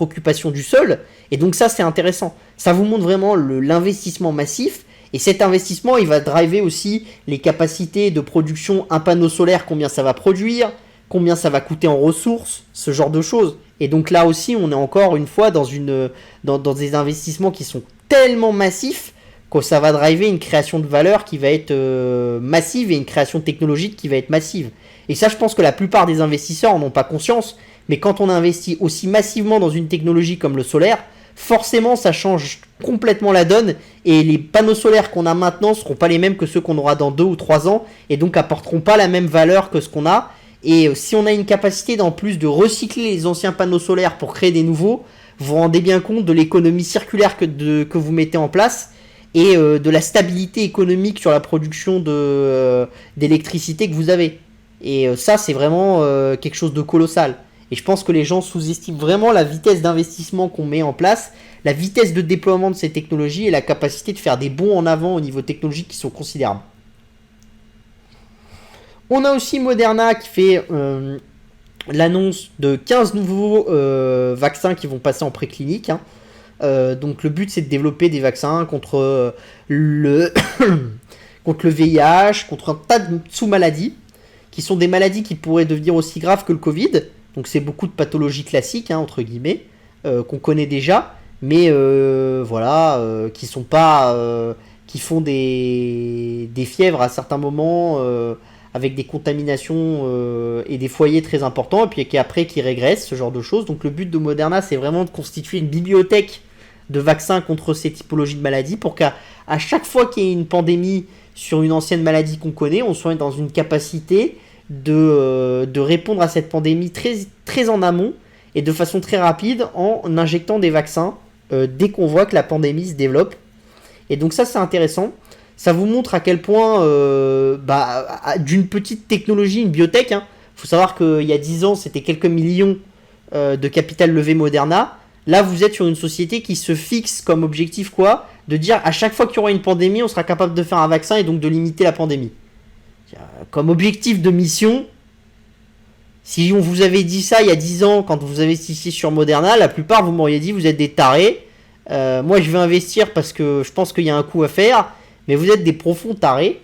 occupation du sol. Et donc ça, c'est intéressant. Ça vous montre vraiment l'investissement massif. Et cet investissement, il va driver aussi les capacités de production. Un panneau solaire, combien ça va produire, combien ça va coûter en ressources, ce genre de choses. Et donc là aussi, on est encore une fois dans des investissements qui sont tellement massifs que ça va driver une création de valeur qui va être massive et une création technologique qui va être massive. Et ça, je pense que la plupart des investisseurs n'en ont pas conscience. Mais quand on investit aussi massivement dans une technologie comme le solaire, forcément, ça change complètement la donne. Et les panneaux solaires qu'on a maintenant ne seront pas les mêmes que ceux qu'on aura dans 2 ou 3 ans. Et donc, apporteront pas la même valeur que ce qu'on a. Et si on a une capacité en plus de recycler les anciens panneaux solaires pour créer des nouveaux, vous vous rendez bien compte de l'économie circulaire que vous mettez en place et de la stabilité économique sur la production d'électricité que vous avez. Et ça, c'est vraiment quelque chose de colossal. Et je pense que les gens sous-estiment vraiment la vitesse d'investissement qu'on met en place, la vitesse de déploiement de ces technologies et la capacité de faire des bonds en avant au niveau technologique qui sont considérables. On a aussi Moderna qui fait l'annonce de 15 nouveaux vaccins qui vont passer en préclinique. Donc le but, c'est de développer des vaccins contre contre le VIH, contre un tas de sous-maladies, qui sont des maladies qui pourraient devenir aussi graves que le Covid. Donc c'est beaucoup de pathologies classiques, entre guillemets, qu'on connaît déjà, mais qui sont pas... qui font des fièvres à certains moments... avec des contaminations et des foyers très importants, et puis qui régressent, ce genre de choses. Donc le but de Moderna, c'est vraiment de constituer une bibliothèque de vaccins contre ces typologies de maladies, pour qu'à chaque fois qu'il y ait une pandémie sur une ancienne maladie qu'on connaît, on soit dans une capacité de répondre à cette pandémie très, très en amont, et de façon très rapide, en injectant des vaccins dès qu'on voit que la pandémie se développe. Et donc ça, c'est intéressant. Ça vous montre à quel point, d'une petite technologie, une biotech, faut savoir qu'il y a 10 ans, c'était quelques millions de capital levé Moderna. Là, vous êtes sur une société qui se fixe comme objectif quoi ? De dire à chaque fois qu'il y aura une pandémie, on sera capable de faire un vaccin et donc de limiter la pandémie. Comme objectif de mission, si on vous avait dit ça il y a 10 ans, quand vous investissiez sur Moderna, la plupart vous m'auriez dit vous êtes des tarés. Moi, je vais investir parce que je pense qu'il y a un coup à faire. Mais vous êtes des profonds tarés.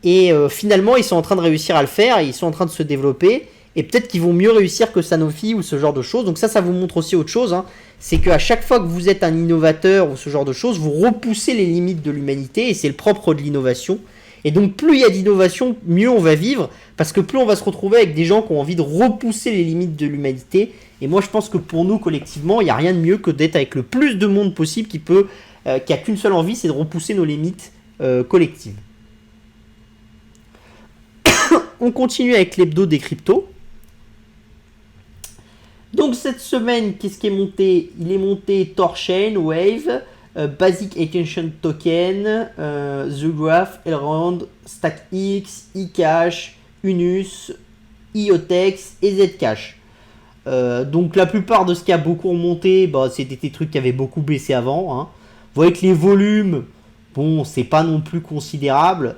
Et finalement, ils sont en train de réussir à le faire. Et ils sont en train de se développer. et peut-être qu'ils vont mieux réussir que Sanofi ou ce genre de choses. Donc ça vous montre aussi autre chose, hein. C'est qu'à chaque fois que vous êtes un innovateur ou ce genre de choses, vous repoussez les limites de l'humanité, et c'est le propre de l'innovation. Et donc plus il y a d'innovation, mieux on va vivre, parce que plus on va se retrouver avec des gens qui ont envie de repousser les limites de l'humanité. Et moi je pense que pour nous collectivement, il n'y a rien de mieux que d'être avec le plus de monde possible qui a qu'une seule envie, c'est de repousser nos limites collectives. On continue avec l'hebdo des cryptos. Donc cette semaine, qu'est-ce qui est monté? Il est monté Thorchain, Wave, Basic Attention Token, The Graph, Elrond, StackX, eCash, Unus, IOTEX et Zcash. Donc la plupart de ce qui a beaucoup remonté, c'était des trucs qui avaient beaucoup baissé avant, hein. Vous voyez que les volumes, bon, c'est pas non plus considérable.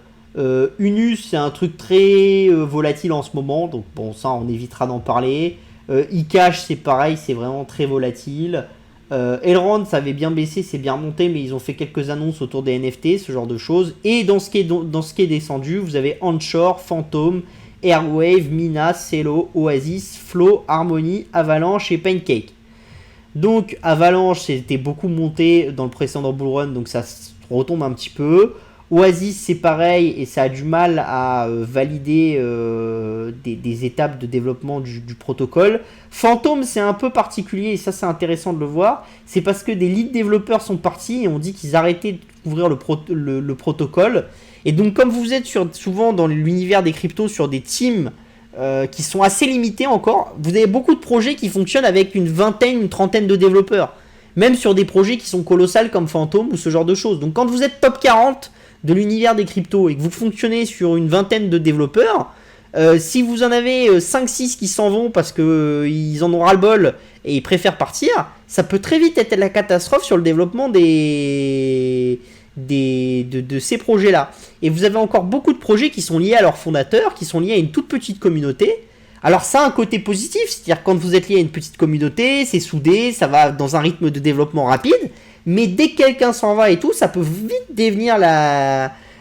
Unus, c'est un truc très volatile en ce moment, donc bon, ça on évitera d'en parler. eCash, c'est pareil, c'est vraiment très volatile. Elrond, ça avait bien baissé, c'est bien remonté, mais ils ont fait quelques annonces autour des NFT, ce genre de choses. Et dans ce qui est descendu, vous avez Onshore, Phantom, Airwave, Mina, Celo, Oasis, Flow, Harmony, Avalanche et Pancake. Donc Avalanche, c'était beaucoup monté dans le précédent bull run, donc ça retombe un petit peu. Oasis, c'est pareil, et ça a du mal à valider des étapes de développement du protocole. Phantom, c'est un peu particulier, et ça c'est intéressant de le voir. C'est parce que des lead développeurs sont partis et ont dit qu'ils arrêtaient de couvrir le protocole. Et donc comme vous êtes souvent dans l'univers des cryptos sur des teams qui sont assez limités encore, vous avez beaucoup de projets qui fonctionnent avec une trentaine de développeurs. Même sur des projets qui sont colossales comme Phantom ou ce genre de choses. Donc quand vous êtes top 40 de l'univers des cryptos et que vous fonctionnez sur une vingtaine de développeurs, si vous en avez 5-6 qui s'en vont parce qu'ils en ont ras-le-bol et ils préfèrent partir, ça peut très vite être la catastrophe sur le développement de ces projets-là. Et vous avez encore beaucoup de projets qui sont liés à leurs fondateurs, qui sont liés à une toute petite communauté. Alors ça a un côté positif, c'est-à-dire quand vous êtes lié à une petite communauté, c'est soudé, ça va dans un rythme de développement rapide, mais dès que quelqu'un s'en va et tout, ça peut vite devenir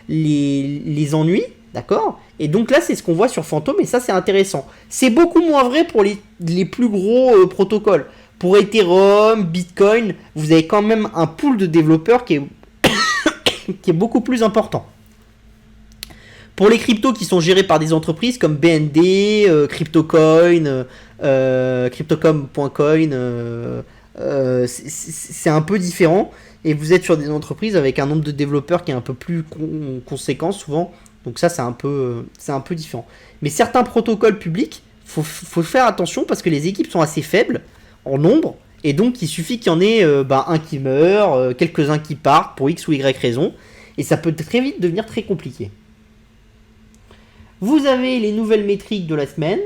les ennuis, d'accord? Et donc là, c'est ce qu'on voit sur Phantom, et ça, c'est intéressant. C'est beaucoup moins vrai pour les plus gros protocoles. Pour Ethereum, Bitcoin, vous avez quand même un pool de développeurs qui est beaucoup plus important. Pour les cryptos qui sont gérés par des entreprises comme BND, CryptoCoin, Cryptocom.coin, c'est un peu différent, et vous êtes sur des entreprises avec un nombre de développeurs qui est un peu plus conséquent souvent, donc ça c'est un peu différent. Mais certains protocoles publics, faut faire attention parce que les équipes sont assez faibles en nombre, et donc il suffit qu'il y en ait un qui meurt, quelques-uns qui partent pour X ou Y raison, et ça peut très vite devenir très compliqué. Vous avez les nouvelles métriques de la semaine,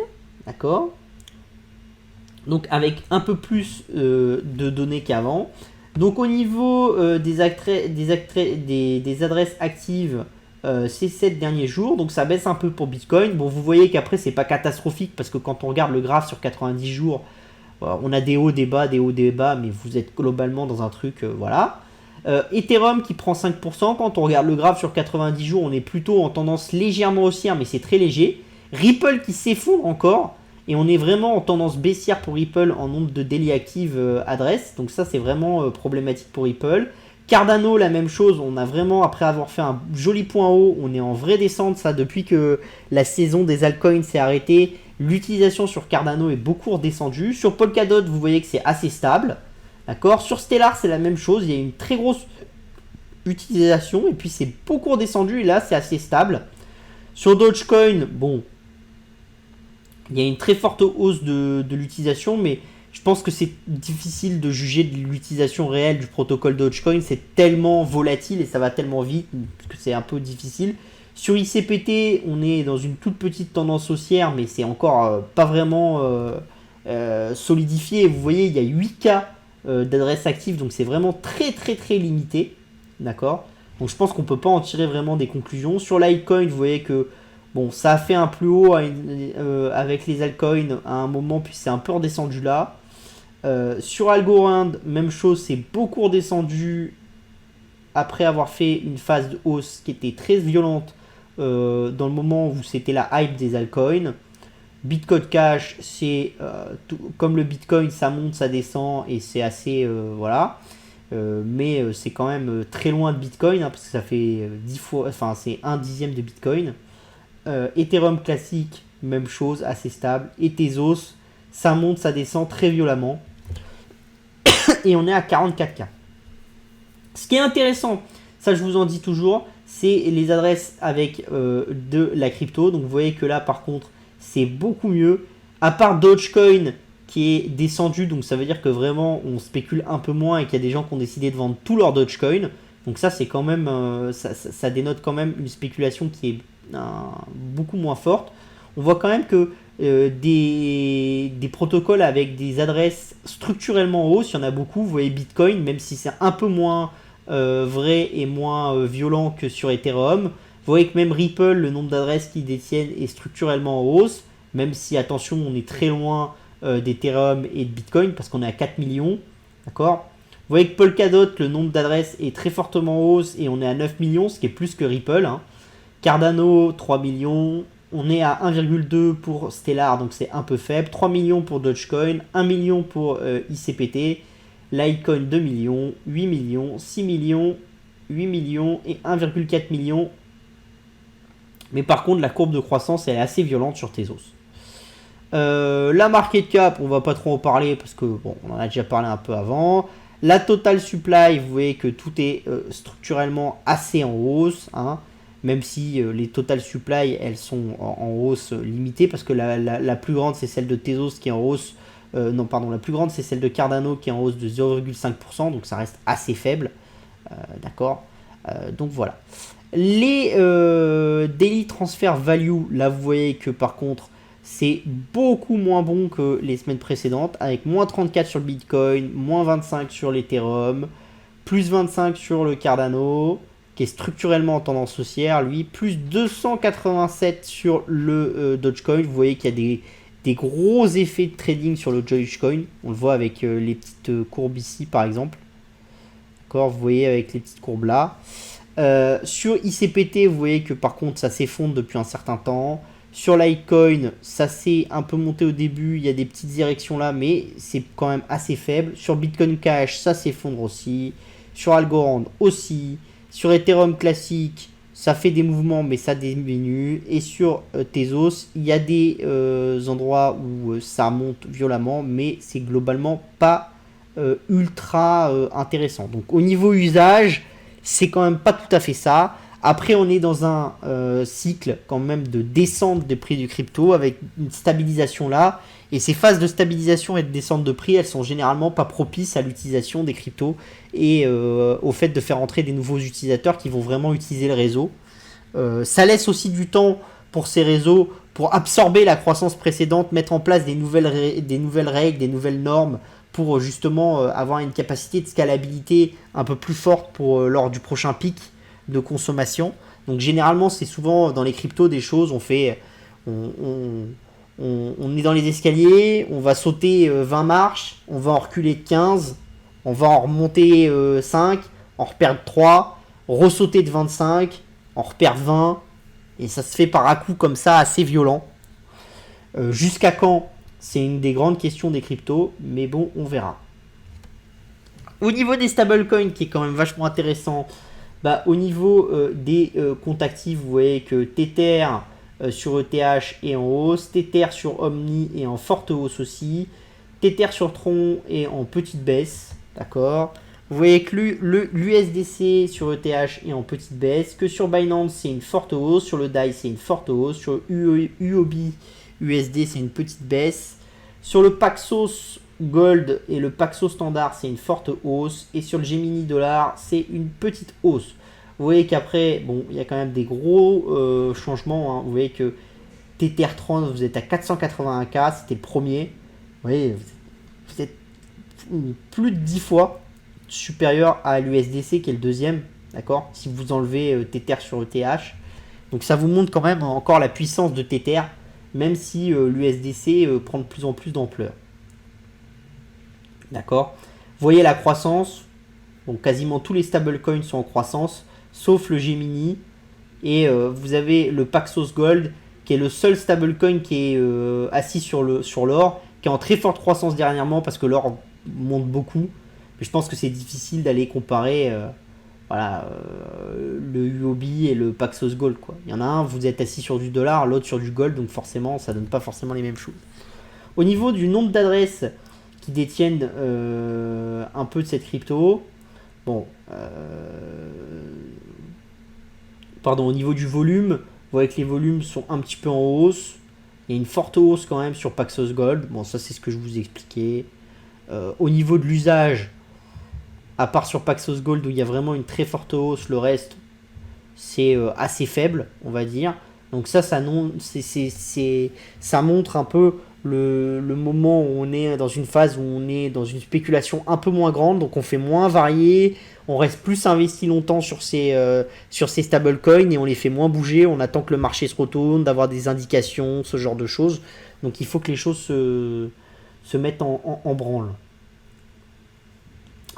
d'accord? Donc avec un peu plus de données qu'avant. Donc au niveau des adresses actives ces 7 derniers jours, donc ça baisse un peu pour Bitcoin. Bon, vous voyez qu'après c'est pas catastrophique parce que quand on regarde le graphe sur 90 jours, on a des hauts, des bas, mais vous êtes globalement dans un truc, voilà. Ethereum qui prend 5%, quand on regarde le graphe sur 90 jours, on est plutôt en tendance légèrement haussière, mais c'est très léger. Ripple qui s'effondre encore, et on est vraiment en tendance baissière pour Ripple en nombre de daily active adresses, donc ça c'est vraiment problématique pour Ripple. Cardano, la même chose, on a vraiment, après avoir fait un joli point haut, on est en vraie descente, ça depuis que la saison des altcoins s'est arrêtée, l'utilisation sur Cardano est beaucoup redescendue. Sur Polkadot, vous voyez que c'est assez stable. D'accord. Sur Stellar, c'est la même chose. Il y a une très grosse utilisation et puis c'est beaucoup redescendu et là, c'est assez stable. Sur Dogecoin, bon, il y a une très forte hausse de l'utilisation, mais je pense que c'est difficile de juger de l'utilisation réelle du protocole Dogecoin. C'est tellement volatile et ça va tellement vite que c'est un peu difficile. Sur ICPT, on est dans une toute petite tendance haussière, mais c'est encore pas vraiment solidifié. Vous voyez, il y a 8K d'adresses actives, donc c'est vraiment très très très limité, d'accord. Donc je pense qu'on peut pas en tirer vraiment des conclusions. Sur Litecoin, vous voyez que bon, ça a fait un plus haut avec les altcoins à un moment, puis c'est un peu redescendu là. Sur Algorand, même chose, c'est beaucoup redescendu après avoir fait une phase de hausse qui était très violente dans le moment où c'était la hype des altcoins. Bitcoin Cash, c'est comme le Bitcoin, ça monte, ça descend et c'est assez voilà. Mais c'est quand même très loin de Bitcoin hein, parce que ça fait 10 fois, enfin c'est un dixième de Bitcoin. Ethereum classique, même chose, assez stable. Et Tezos, ça monte, ça descend très violemment. Et on est à 44K. Ce qui est intéressant, ça je vous en dis toujours, c'est les adresses avec de la crypto. Donc vous voyez que là par contre c'est beaucoup mieux. À part Dogecoin qui est descendu, donc ça veut dire que vraiment on spécule un peu moins et qu'il y a des gens qui ont décidé de vendre tout leur Dogecoin. Donc ça c'est quand même, ça dénote quand même une spéculation qui est beaucoup moins forte. On voit quand même que des protocoles avec des adresses structurellement hausses, il y en a beaucoup. Vous voyez Bitcoin, même si c'est un peu moins vrai et moins violent que sur Ethereum. Vous voyez que même Ripple, le nombre d'adresses qu'ils détiennent est structurellement en hausse, même si, attention, on est très loin d'Ethereum et de Bitcoin, parce qu'on est à 4 millions. D'accord. Vous voyez que Polkadot, le nombre d'adresses est très fortement en hausse, et on est à 9 millions, ce qui est plus que Ripple. Hein. Cardano, 3 millions. On est à 1,2 pour Stellar, donc c'est un peu faible. 3 millions pour Dogecoin, 1 million pour ICPT. Litecoin 2 millions, 8 millions, 6 millions, 8 millions et 1,4 million. Mais par contre, la courbe de croissance elle est assez violente sur Tezos. La market cap, on va pas trop en parler parce que bon, on en a déjà parlé un peu avant. La total supply, vous voyez que tout est structurellement assez en hausse. Hein, même si les total supply, elles sont en hausse limitée parce que la plus grande, c'est celle de Tezos qui est en hausse. Non, pardon, la plus grande, c'est celle de Cardano qui est en hausse de 0,5%, donc ça reste assez faible. D'accord. Donc voilà. Les daily transfer value, là vous voyez que par contre, c'est beaucoup moins bon que les semaines précédentes, avec moins 34 sur le Bitcoin, moins 25 sur l'Ethereum, plus 25 sur le Cardano, qui est structurellement en tendance haussière, lui, plus 287 sur le Dogecoin. Vous voyez qu'il y a des gros effets de trading sur le Dogecoin. On le voit avec les petites courbes ici, par exemple. D'accord, vous voyez avec les petites courbes là. Sur ICPT, vous voyez que par contre, ça s'effondre depuis un certain temps. Sur Litecoin, ça s'est un peu monté au début. Il y a des petites directions là, mais c'est quand même assez faible. Sur Bitcoin Cash, ça s'effondre aussi. Sur Algorand aussi. Sur Ethereum classique, ça fait des mouvements, mais ça diminue. Et sur Tezos, il y a des endroits où ça monte violemment, mais c'est globalement pas ultra intéressant. Donc au niveau usage, c'est quand même pas tout à fait ça. Après, on est dans un cycle quand même de descente des prix du crypto avec une stabilisation là. Et ces phases de stabilisation et de descente de prix, elles sont généralement pas propices à l'utilisation des cryptos et au fait de faire entrer des nouveaux utilisateurs qui vont vraiment utiliser le réseau. Ça laisse aussi du temps pour ces réseaux pour absorber la croissance précédente, mettre en place des nouvelles règles, des nouvelles normes pour justement avoir une capacité de scalabilité un peu plus forte pour lors du prochain pic de consommation. Donc généralement, c'est souvent dans les cryptos des choses, on est dans les escaliers, on va sauter 20 marches, on va en reculer 15, on va en remonter 5, en reperdre 3, ressauter de 25, en reperdre 20, et ça se fait par à-coups comme ça, assez violent. Jusqu'à quand? C'est une des grandes questions des cryptos, mais bon, on verra. Au niveau des stablecoins, qui est quand même vachement intéressant, bah, au niveau des comptes actifs, vous voyez que Tether sur ETH est en hausse, Tether sur Omni est en forte hausse aussi, Tether sur Tron est en petite baisse, d'accord. Vous voyez que l'USDC sur ETH est en petite baisse, que sur Binance c'est une forte hausse, sur le DAI c'est une forte hausse, sur UOB USD c'est une petite baisse, sur le Paxos Gold et le Paxos Standard c'est une forte hausse, et sur le Gemini Dollar c'est une petite hausse. Vous voyez qu'après, bon, il y a quand même des gros changements, hein. Vous voyez que Tether30, vous êtes à 481K, c'était le premier. Vous voyez, vous êtes plus de 10 fois supérieur à l'USDC qui est le deuxième, d'accord, si vous enlevez Tether sur ETH. Donc ça vous montre quand même encore la puissance de Tether, même si l'USDC prend de plus en plus d'ampleur. D'accord. Vous voyez la croissance, donc quasiment tous les stablecoins sont en croissance, sauf le Gemini, et vous avez le Paxos Gold qui est le seul stablecoin qui est assis sur l'or, qui est en très forte croissance dernièrement parce que l'or monte beaucoup. Mais je pense que c'est difficile d'aller comparer le UOB et le Paxos Gold, quoi. Il y en a un, vous êtes assis sur du dollar, l'autre sur du gold, donc forcément, ça donne pas forcément les mêmes choses. Au niveau du nombre d'adresses qui détiennent un peu de cette crypto, au niveau du volume, vous voyez que les volumes sont un petit peu en hausse. Il y a une forte hausse quand même sur Paxos Gold. Bon, ça c'est ce que je vous ai expliqué. Au niveau de l'usage, à part sur Paxos Gold où il y a vraiment une très forte hausse, le reste c'est assez faible, on va dire. Donc ça montre un peu le moment où on est dans une phase où on est dans une spéculation un peu moins grande, donc on fait moins varier, on reste plus investi longtemps sur ces stablecoins et on les fait moins bouger, on attend que le marché se retourne, d'avoir des indications, ce genre de choses. Donc il faut que les choses se mettent en branle.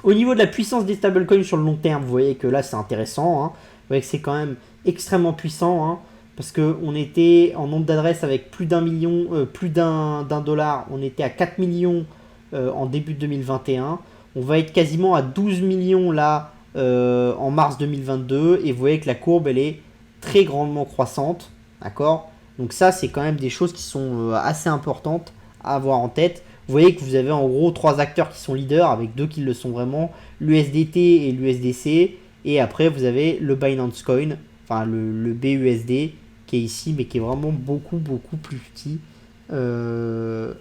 Au niveau de la puissance des stablecoins sur le long terme, vous voyez que là c'est intéressant, hein. Vous voyez que c'est quand même extrêmement puissant, hein, parce qu'on était en nombre d'adresses avec plus d'un million, plus d'un dollar, on était à 4 millions en début de 2021. On va être quasiment à 12 millions là en mars 2022 et vous voyez que la courbe elle est très grandement croissante, d'accord. Donc ça c'est quand même des choses qui sont assez importantes à avoir en tête. Vous voyez que vous avez en gros 3 acteurs qui sont leaders avec 2 qui le sont vraiment, l'USDT et l'USDC, et après vous avez le Binance Coin, enfin le BUSD qui est ici mais qui est vraiment beaucoup plus petit. Le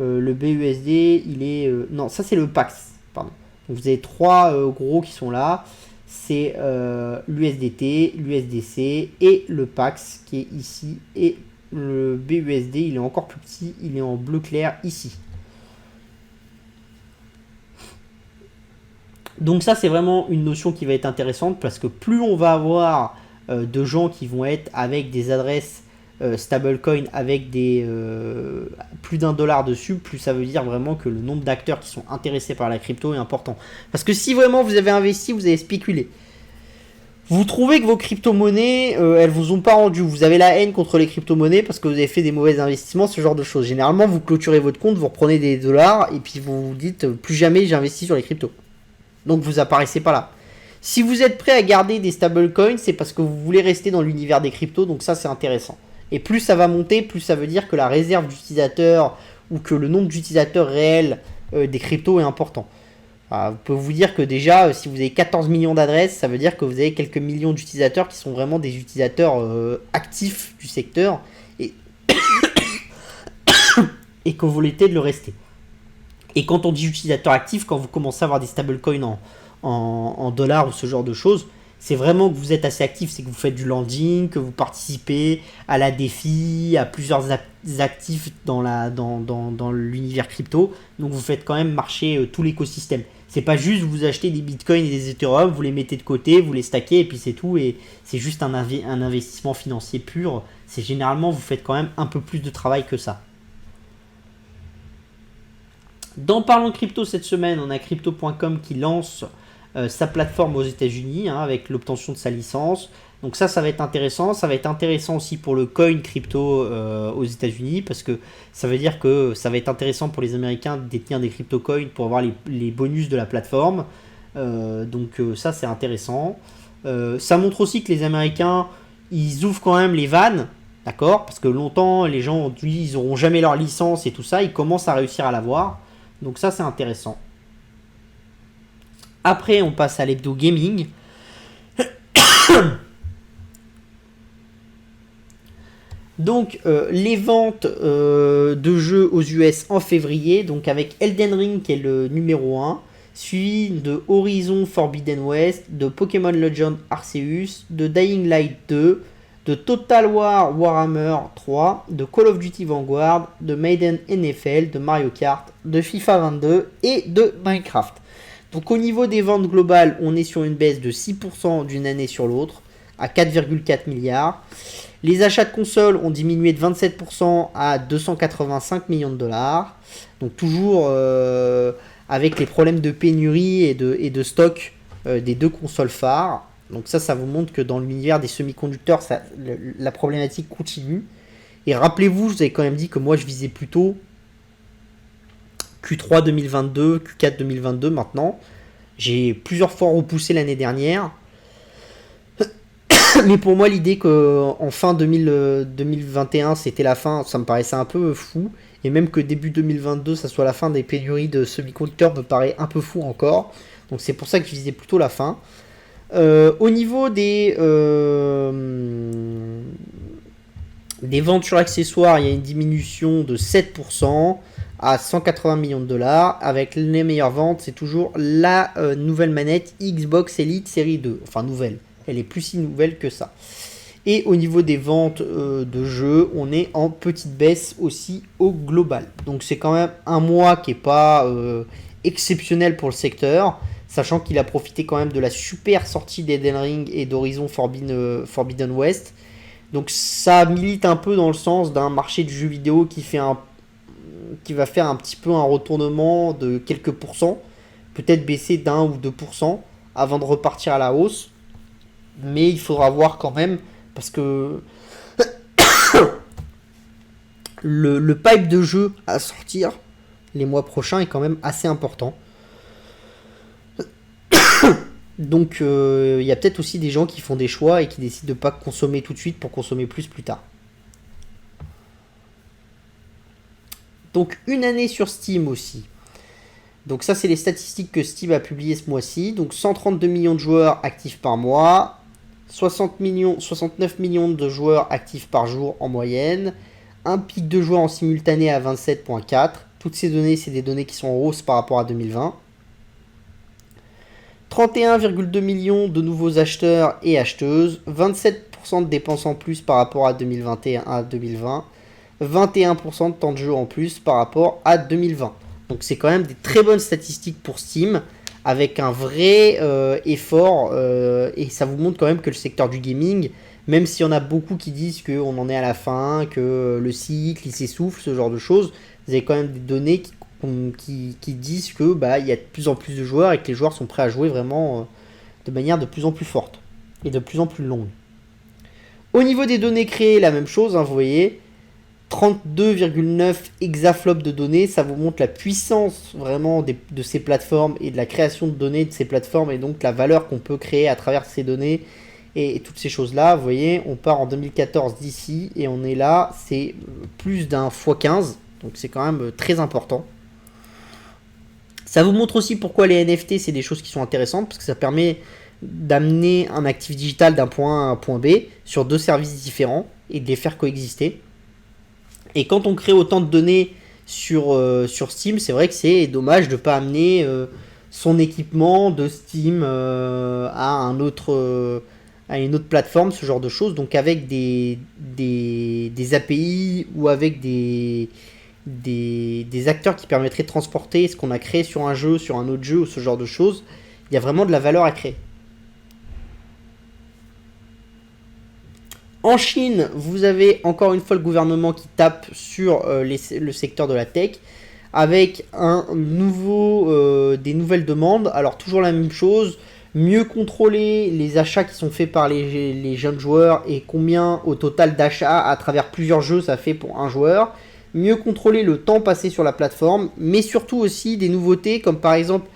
BUSD il est non, ça c'est le PAX, pardon. Donc vous avez 3 gros qui sont là, c'est l'USDT, l'USDC et le PAX qui est ici, et le BUSD il est encore plus petit, il est en bleu clair ici. Donc ça c'est vraiment une notion qui va être intéressante parce que plus on va avoir de gens qui vont être avec des adresses stablecoin avec des plus d'un dollar dessus, plus ça veut dire vraiment que le nombre d'acteurs qui sont intéressés par la crypto est important. Parce que si vraiment vous avez investi, vous avez spéculé, vous trouvez que vos crypto-monnaies, elles vous ont pas rendu, vous avez la haine contre les crypto-monnaies parce que vous avez fait des mauvais investissements, ce genre de choses. Généralement, vous clôturez votre compte, vous reprenez des dollars et puis vous vous dites plus jamais j'investis sur les cryptos. Donc vous apparaissez pas là. Si vous êtes prêt à garder des stablecoins, c'est parce que vous voulez rester dans l'univers des cryptos, donc ça c'est intéressant. Et plus ça va monter, plus ça veut dire que la réserve d'utilisateurs ou que le nombre d'utilisateurs réels des cryptos est important. On peut vous dire que déjà, si vous avez 14 millions d'adresses, ça veut dire que vous avez quelques millions d'utilisateurs qui sont vraiment des utilisateurs actifs du secteur et, et que vous l'étez de le rester. Et quand on dit utilisateur actif, quand vous commencez à avoir des stablecoins en dollars ou ce genre de choses, c'est vraiment que vous êtes assez actif, c'est que vous faites du lending, que vous participez à la défi, à plusieurs actifs dans l'univers crypto. Donc vous faites quand même marcher tout l'écosystème. C'est pas juste vous achetez des bitcoins et des ethereum, vous les mettez de côté, vous les stackez et puis c'est tout. Et c'est juste un investissement financier pur. C'est généralement vous faites quand même un peu plus de travail que ça. Dans Parlons Crypto cette semaine, on a Crypto.com qui lance sa plateforme aux États-Unis avec l'obtention de sa licence. Donc ça va être intéressant. Ça va être intéressant aussi pour le coin crypto aux États-Unis parce que ça veut dire que ça va être intéressant pour les Américains de détenir des crypto coins pour avoir les bonus de la plateforme. Donc ça c'est intéressant. Ça montre aussi que les Américains ils ouvrent quand même les vannes. D'accord, parce que longtemps les gens ont dit ils n'auront jamais leur licence et tout ça. Ils commencent à réussir à l'avoir. Donc ça c'est intéressant. Après on passe à l'hebdo gaming. Donc les ventes de jeux aux US en février, donc avec Elden Ring qui est le numéro 1, suivi de Horizon Forbidden West, de Pokémon Legend Arceus, de Dying Light 2, de Total War Warhammer 3, de Call of Duty Vanguard, de Maiden NFL, de Mario Kart, de FIFA 22 et de Minecraft. Donc au niveau des ventes globales, on est sur une baisse de 6% d'une année sur l'autre, à 4,4 milliards. Les achats de consoles ont diminué de 27% à 285 millions de dollars. Donc toujours avec les problèmes de pénurie et de stock des deux consoles phares. Donc ça vous montre que dans l'univers des semi-conducteurs, la problématique continue. Et rappelez-vous, je vous avais quand même dit que moi je visais plutôt Q3 2022, Q4 2022 maintenant. J'ai plusieurs fois repoussé l'année dernière. Mais pour moi, l'idée qu'en fin 2021, c'était la fin, ça me paraissait un peu fou. Et même que début 2022, ça soit la fin des pénuries de semi-conducteurs me paraît un peu fou encore. Donc c'est pour ça que je visais plutôt la fin. Au niveau des ventes sur accessoires, il y a une diminution de 7% à 180 millions de dollars. Avec les meilleures ventes, c'est toujours la nouvelle manette Xbox Elite Série 2. Enfin nouvelle, elle est plus si nouvelle que ça. Et au niveau des ventes de jeux, on est en petite baisse aussi au global. Donc c'est quand même un mois qui n'est pas exceptionnel pour le secteur, sachant qu'il a profité quand même de la super sortie d'Elden Ring et d'Horizon Forbidden West. Donc ça milite un peu dans le sens d'un marché du jeu vidéo qui va faire un petit peu un retournement de quelques pourcents, peut-être baisser d'1 ou 2% avant de repartir à la hausse. Mais il faudra voir quand même, parce que le pipe de jeu à sortir les mois prochains est quand même assez important. Donc il y a peut-être aussi des gens qui font des choix et qui décident de ne pas consommer tout de suite pour consommer plus tard. Donc une année sur Steam aussi. Donc ça c'est les statistiques que Steam a publiées ce mois-ci. Donc 132 millions de joueurs actifs par mois, 69 millions de joueurs actifs par jour en moyenne, un pic de joueurs en simultané à 27.4. Toutes ces données, c'est des données qui sont en hausse par rapport à 2020. 31,2 millions de nouveaux acheteurs et acheteuses, 27% de dépenses en plus par rapport à 2021 à 2020, 21% de temps de jeu en plus par rapport à 2020. Donc c'est quand même des très bonnes statistiques pour Steam, avec un vrai effort, et ça vous montre quand même que le secteur du gaming, même s'il y en a beaucoup qui disent qu'on en est à la fin, que le cycle il s'essouffle, ce genre de choses, vous avez quand même des données qui disent que y a de plus en plus de joueurs et que les joueurs sont prêts à jouer vraiment de manière de plus en plus forte et de plus en plus longue. Au niveau des données créées, la même chose, hein, vous voyez, 32,9 exaflops de données, ça vous montre la puissance vraiment de ces plateformes et de la création de données de ces plateformes et donc la valeur qu'on peut créer à travers ces données et toutes ces choses-là. Vous voyez, on part en 2014 d'ici et on est là, c'est plus d'un x15, donc c'est quand même très important. Ça vous montre aussi pourquoi les NFT, c'est des choses qui sont intéressantes, parce que ça permet d'amener un actif digital d'un point A à un point B sur deux services différents et de les faire coexister. Et quand on crée autant de données sur Steam, c'est vrai que c'est dommage de ne pas amener son équipement de Steam à une autre plateforme, ce genre de choses. Donc avec des API ou avec des acteurs qui permettraient de transporter ce qu'on a créé sur un jeu, sur un autre jeu ou ce genre de choses, il y a vraiment de la valeur à créer. En Chine, vous avez encore une fois le gouvernement qui tape sur le secteur de la tech avec des nouvelles demandes. Alors toujours la même chose, mieux contrôler les achats qui sont faits par les jeunes joueurs et combien au total d'achats à travers plusieurs jeux ça fait pour un joueur. Mieux contrôler le temps passé sur la plateforme, mais surtout aussi des nouveautés comme par exemple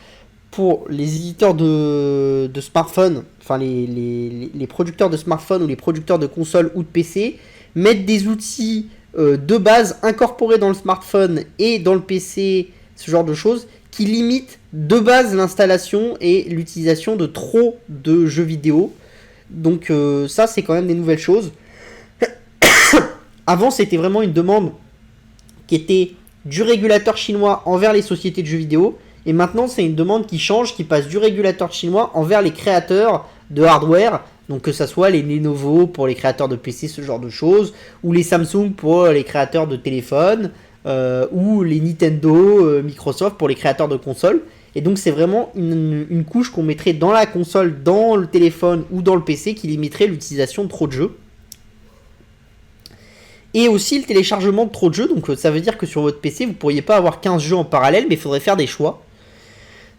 pour les éditeurs de smartphones, enfin les producteurs de smartphones ou les producteurs de consoles ou de PC, mettre des outils de base incorporés dans le smartphone et dans le PC, ce genre de choses, qui limitent de base l'installation et l'utilisation de trop de jeux vidéo. Donc ça, c'est quand même des nouvelles choses. Avant, c'était vraiment une demande qui était du régulateur chinois envers les sociétés de jeux vidéo. Et maintenant, c'est une demande qui change, qui passe du régulateur chinois envers les créateurs de hardware. Donc que ce soit les Lenovo pour les créateurs de PC, ce genre de choses, ou les Samsung pour les créateurs de téléphones, ou les Nintendo, Microsoft pour les créateurs de consoles. Et donc c'est vraiment une couche qu'on mettrait dans la console, dans le téléphone ou dans le PC qui limiterait l'utilisation de trop de jeux. Et aussi le téléchargement de trop de jeux, donc ça veut dire que sur votre PC, vous ne pourriez pas avoir 15 jeux en parallèle, mais il faudrait faire des choix.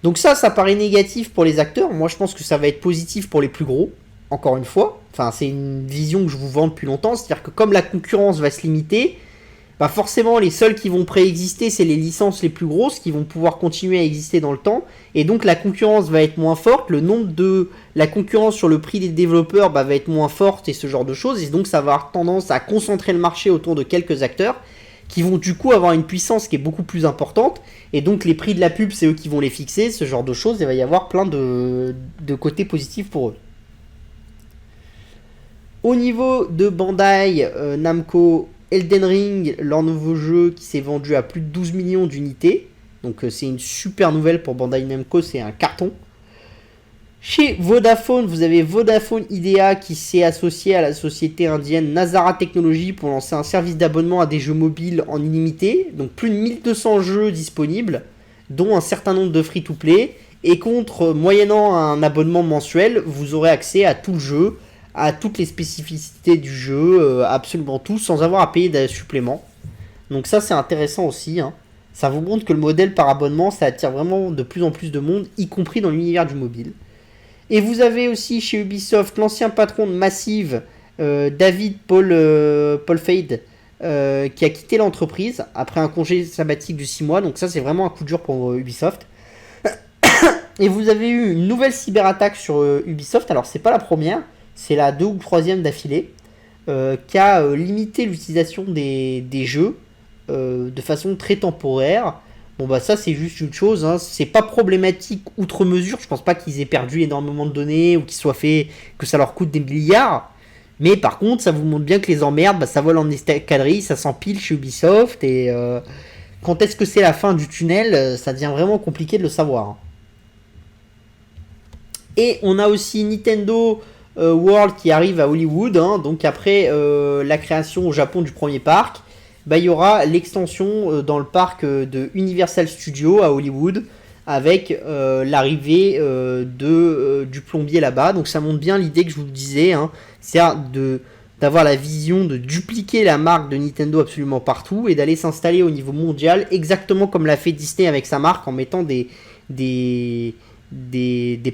Donc ça paraît négatif pour les acteurs. Moi, je pense que ça va être positif pour les plus gros. encore une fois, enfin c'est une vision que je vous vends depuis longtemps, c'est-à-dire que comme la concurrence va se limiter, bah forcément les seuls qui vont préexister, c'est les licences les plus grosses qui vont pouvoir continuer à exister dans le temps, et donc la concurrence va être moins forte, la concurrence sur le prix des développeurs va être moins forte et ce genre de choses, et donc ça va avoir tendance à concentrer le marché autour de quelques acteurs qui vont du coup avoir une puissance qui est beaucoup plus importante, et donc les prix de la pub c'est eux qui vont les fixer, ce genre de choses, il va y avoir plein de côtés positifs pour eux. Au niveau de Bandai Namco, Elden Ring, leur nouveau jeu qui s'est vendu à plus de 12 millions d'unités. Donc c'est une super nouvelle pour Bandai Namco, c'est un carton. Chez Vodafone, vous avez Vodafone Idea qui s'est associé à la société indienne Nazara Technologies pour lancer un service d'abonnement à des jeux mobiles en illimité. Donc plus de 1200 jeux disponibles, dont un certain nombre de free-to-play. Et moyennant un abonnement mensuel, vous aurez accès à tout le jeu, à toutes les spécificités du jeu, absolument tout, sans avoir à payer de supplément. Donc ça c'est intéressant aussi, hein. Ça vous montre que le modèle par abonnement, ça attire vraiment de plus en plus de monde, y compris dans l'univers du mobile. Et vous avez aussi chez Ubisoft l'ancien patron de Massive, David Paul Fade, qui a quitté l'entreprise après un congé sabbatique de 6 mois. Donc ça c'est vraiment un coup dur pour Ubisoft. Et vous avez eu une nouvelle cyberattaque sur Ubisoft. Alors c'est pas la première, c'est la 2 ou 3e d'affilée, qui a limité l'utilisation des jeux de façon très temporaire. Bon bah ça c'est juste une chose, hein. C'est pas problématique outre mesure, je pense pas qu'ils aient perdu énormément de données ou que ça leur coûte des milliards. Mais par contre ça vous montre bien que les emmerdes, bah, ça vole en escadrille, ça s'empile chez Ubisoft et quand est-ce que c'est la fin du tunnel, ça devient vraiment compliqué de le savoir. Et on a aussi Nintendo World qui arrive à Hollywood, hein. Donc après la création au Japon du premier parc, bah, il y aura l'extension dans le parc de Universal Studios à Hollywood avec l'arrivée du plombier là-bas. Donc ça montre bien l'idée que je vous disais, hein, c'est d'avoir la vision de dupliquer la marque de Nintendo absolument partout et d'aller s'installer au niveau mondial, exactement comme l'a fait Disney avec sa marque en mettant des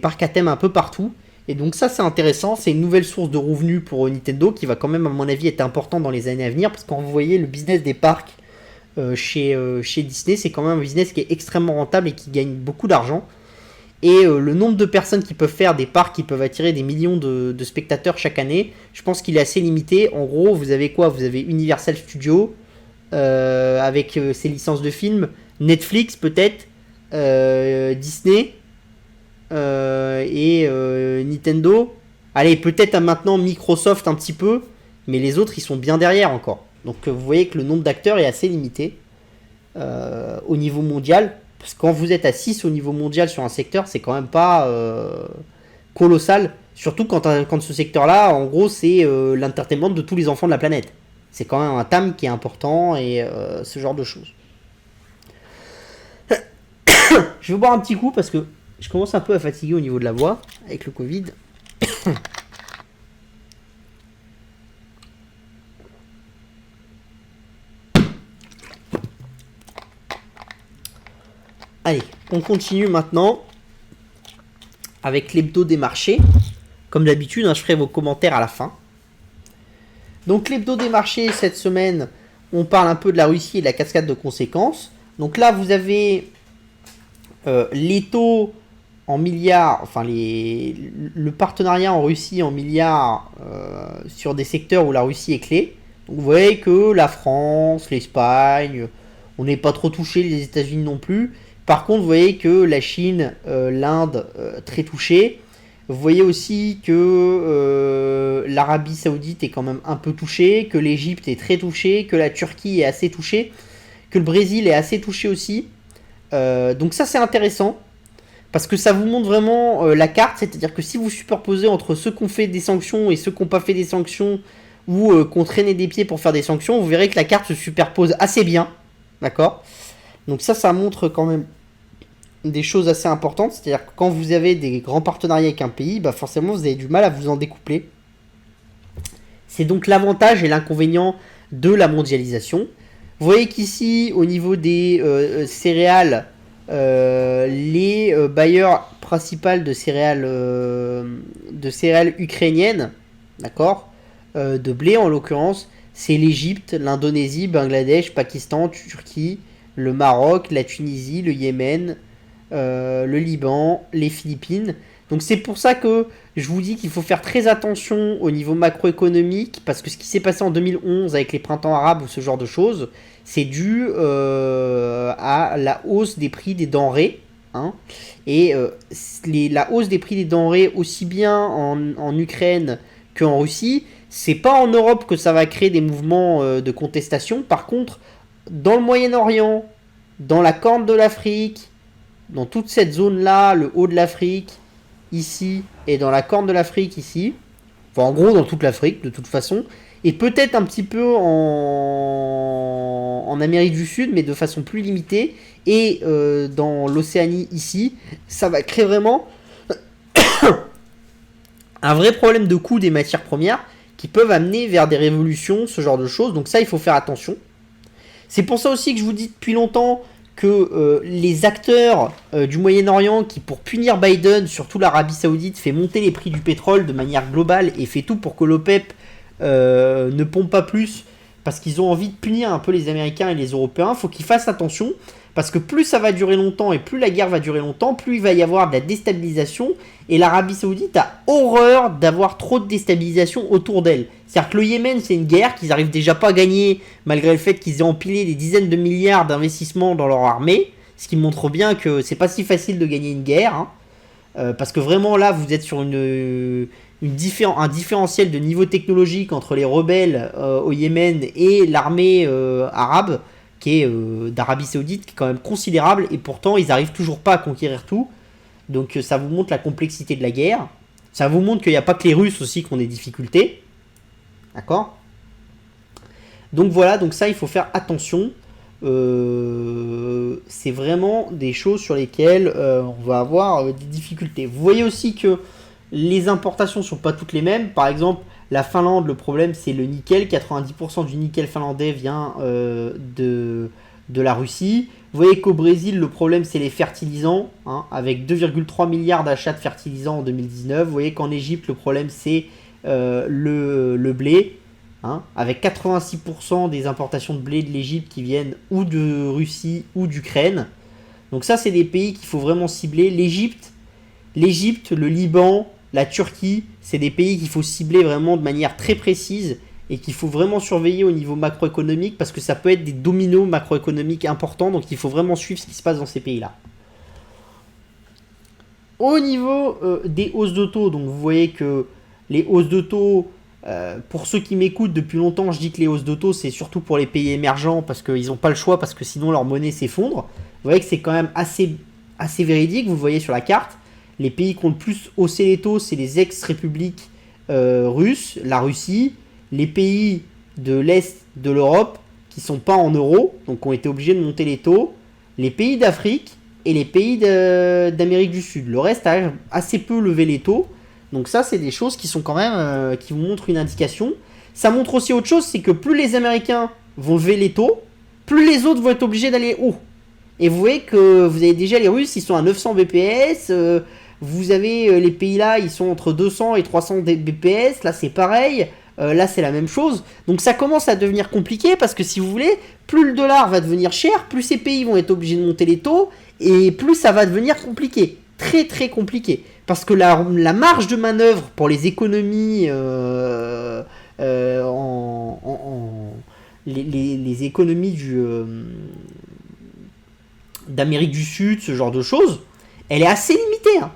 parcs à thème un peu partout. Et donc ça c'est intéressant, c'est une nouvelle source de revenus pour Nintendo qui va quand même à mon avis être important dans les années à venir, parce que quand vous voyez le business des parcs chez Disney, c'est quand même un business qui est extrêmement rentable et qui gagne beaucoup d'argent. Et le nombre de personnes qui peuvent faire des parcs qui peuvent attirer des millions de spectateurs chaque année, je pense qu'il est assez limité. En gros, vous avez quoi? Vous avez Universal Studios avec ses licences de films, Netflix peut-être, Disney, et Nintendo. Allez, peut-être maintenant Microsoft un petit peu, mais les autres ils sont bien derrière encore. Donc vous voyez que le nombre d'acteurs est assez limité au niveau mondial. Parce que quand vous êtes à 6 au niveau mondial sur un secteur, c'est quand même pas colossal. Surtout quand ce secteur-là, en gros, c'est l'entertainment de tous les enfants de la planète. C'est quand même un TAM qui est important et ce genre de choses. Je vais boire un petit coup parce que je commence un peu à fatiguer au niveau de la voix avec le Covid. Allez, on continue maintenant avec l'hebdo des marchés. Comme d'habitude, hein, je ferai vos commentaires à la fin. Donc l'hebdo des marchés, cette semaine, on parle un peu de la Russie et de la cascade de conséquences. Donc là, vous avez les taux en milliards, enfin le partenariat en Russie en milliards sur des secteurs où la Russie est clé. Donc vous voyez que la France, l'Espagne, on n'est pas trop touché, les États-Unis non plus. Par contre, vous voyez que la Chine, l'Inde, très touchée. Vous voyez aussi que l'Arabie Saoudite est quand même un peu touchée, que l'Égypte est très touchée, que la Turquie est assez touchée, que le Brésil est assez touché aussi. Donc ça c'est intéressant, parce que ça vous montre vraiment la carte, c'est-à-dire que si vous superposez entre ceux qui ont fait des sanctions et ceux qui n'ont pas fait des sanctions, ou qui ont traîné des pieds pour faire des sanctions, vous verrez que la carte se superpose assez bien, d'accord? Donc ça montre quand même des choses assez importantes, c'est-à-dire que quand vous avez des grands partenariats avec un pays, bah forcément vous avez du mal à vous en découpler. C'est donc l'avantage et l'inconvénient de la mondialisation. Vous voyez qu'ici, au niveau des céréales, les bailleurs principaux de céréales ukrainiennes, d'accord, de blé en l'occurrence, c'est l'Égypte, l'Indonésie, Bangladesh, Pakistan, Turquie, le Maroc, la Tunisie, le Yémen, le Liban, les Philippines. Donc c'est pour ça que je vous dis qu'il faut faire très attention au niveau macroéconomique, parce que ce qui s'est passé en 2011 avec les printemps arabes ou ce genre de choses, c'est dû à la hausse des prix des denrées. Hein, et la hausse des prix des denrées, aussi bien en Ukraine qu'en Russie, c'est pas en Europe que ça va créer des mouvements de contestation. Par contre, dans le Moyen-Orient, dans la Corne de l'Afrique, dans toute cette zone-là, le haut de l'Afrique, ici, et dans la Corne de l'Afrique, ici, enfin en gros dans toute l'Afrique, de toute façon, et peut-être un petit peu en Amérique du Sud, mais de façon plus limitée, et dans l'Océanie, ici, ça va créer vraiment un vrai problème de coût des matières premières qui peuvent amener vers des révolutions, ce genre de choses. Donc ça, il faut faire attention. C'est pour ça aussi que je vous dis depuis longtemps que les acteurs du Moyen-Orient qui, pour punir Biden, surtout l'Arabie Saoudite, fait monter les prix du pétrole de manière globale et fait tout pour que l'OPEP ne pompe pas plus parce qu'ils ont envie de punir un peu les Américains et les Européens, il faut qu'ils fassent attention parce que plus ça va durer longtemps et plus la guerre va durer longtemps, plus il va y avoir de la déstabilisation et l'Arabie Saoudite a horreur d'avoir trop de déstabilisation autour d'elle. C'est-à-dire que le Yémen, c'est une guerre qu'ils n'arrivent déjà pas à gagner malgré le fait qu'ils aient empilé des dizaines de milliards d'investissements dans leur armée, ce qui montre bien que c'est pas si facile de gagner une guerre, hein. Parce que vraiment là vous êtes sur un différentiel de niveau technologique entre les rebelles au Yémen et l'armée arabe qui est d'Arabie Saoudite qui est quand même considérable et pourtant ils n'arrivent toujours pas à conquérir tout. Donc ça vous montre la complexité de la guerre. Ça vous montre qu'il n'y a pas que les Russes aussi qui ont des difficultés. D'accord ? Donc voilà, donc ça il faut faire attention. C'est vraiment des choses sur lesquelles on va avoir des difficultés. Vous voyez aussi que les importations sont pas toutes les mêmes. Par exemple, la Finlande, le problème c'est le nickel. 90% du nickel finlandais vient de la Russie. Vous voyez qu'au Brésil, le problème c'est les fertilisants, hein, avec 2,3 milliards d'achats de fertilisants en 2019. Vous voyez qu'en Égypte, le problème c'est le blé. Hein, avec 86% des importations de blé de l'Égypte qui viennent ou de Russie ou d'Ukraine. Donc ça, c'est des pays qu'il faut vraiment cibler. L'Égypte, le Liban, la Turquie, c'est des pays qu'il faut cibler vraiment de manière très précise et qu'il faut vraiment surveiller au niveau macroéconomique parce que ça peut être des dominos macroéconomiques importants. Donc il faut vraiment suivre ce qui se passe dans ces pays-là. Au niveau des hausses de taux, donc vous voyez que les hausses de taux... pour ceux qui m'écoutent depuis longtemps, je dis que les hausses de taux c'est surtout pour les pays émergents parce qu'ils n'ont pas le choix parce que sinon leur monnaie s'effondre. Vous voyez que c'est quand même assez véridique, vous le voyez sur la carte. Les pays qui ont le plus haussé les taux, c'est les ex-républiques russes, la Russie, les pays de l'Est de l'Europe qui ne sont pas en euros, donc ont été obligés de monter les taux, les pays d'Afrique et les pays d'Amérique du Sud. Le reste a assez peu levé les taux. Donc ça, c'est des choses qui sont quand même qui vous montrent une indication. Ça montre aussi autre chose, c'est que plus les Américains vont lever les taux, plus les autres vont être obligés d'aller haut. Et vous voyez que vous avez déjà les Russes, ils sont à 900 BPS. Vous avez les pays là, ils sont entre 200 et 300 BPS. Là, c'est pareil. Là, c'est la même chose. Donc ça commence à devenir compliqué parce que si vous voulez, plus le dollar va devenir cher, plus ces pays vont être obligés de monter les taux et plus ça va devenir compliqué. Très très compliqué. Parce que la marge de manœuvre pour les économies les économies d'Amérique du Sud, ce genre de choses, elle est assez limitée. Hein.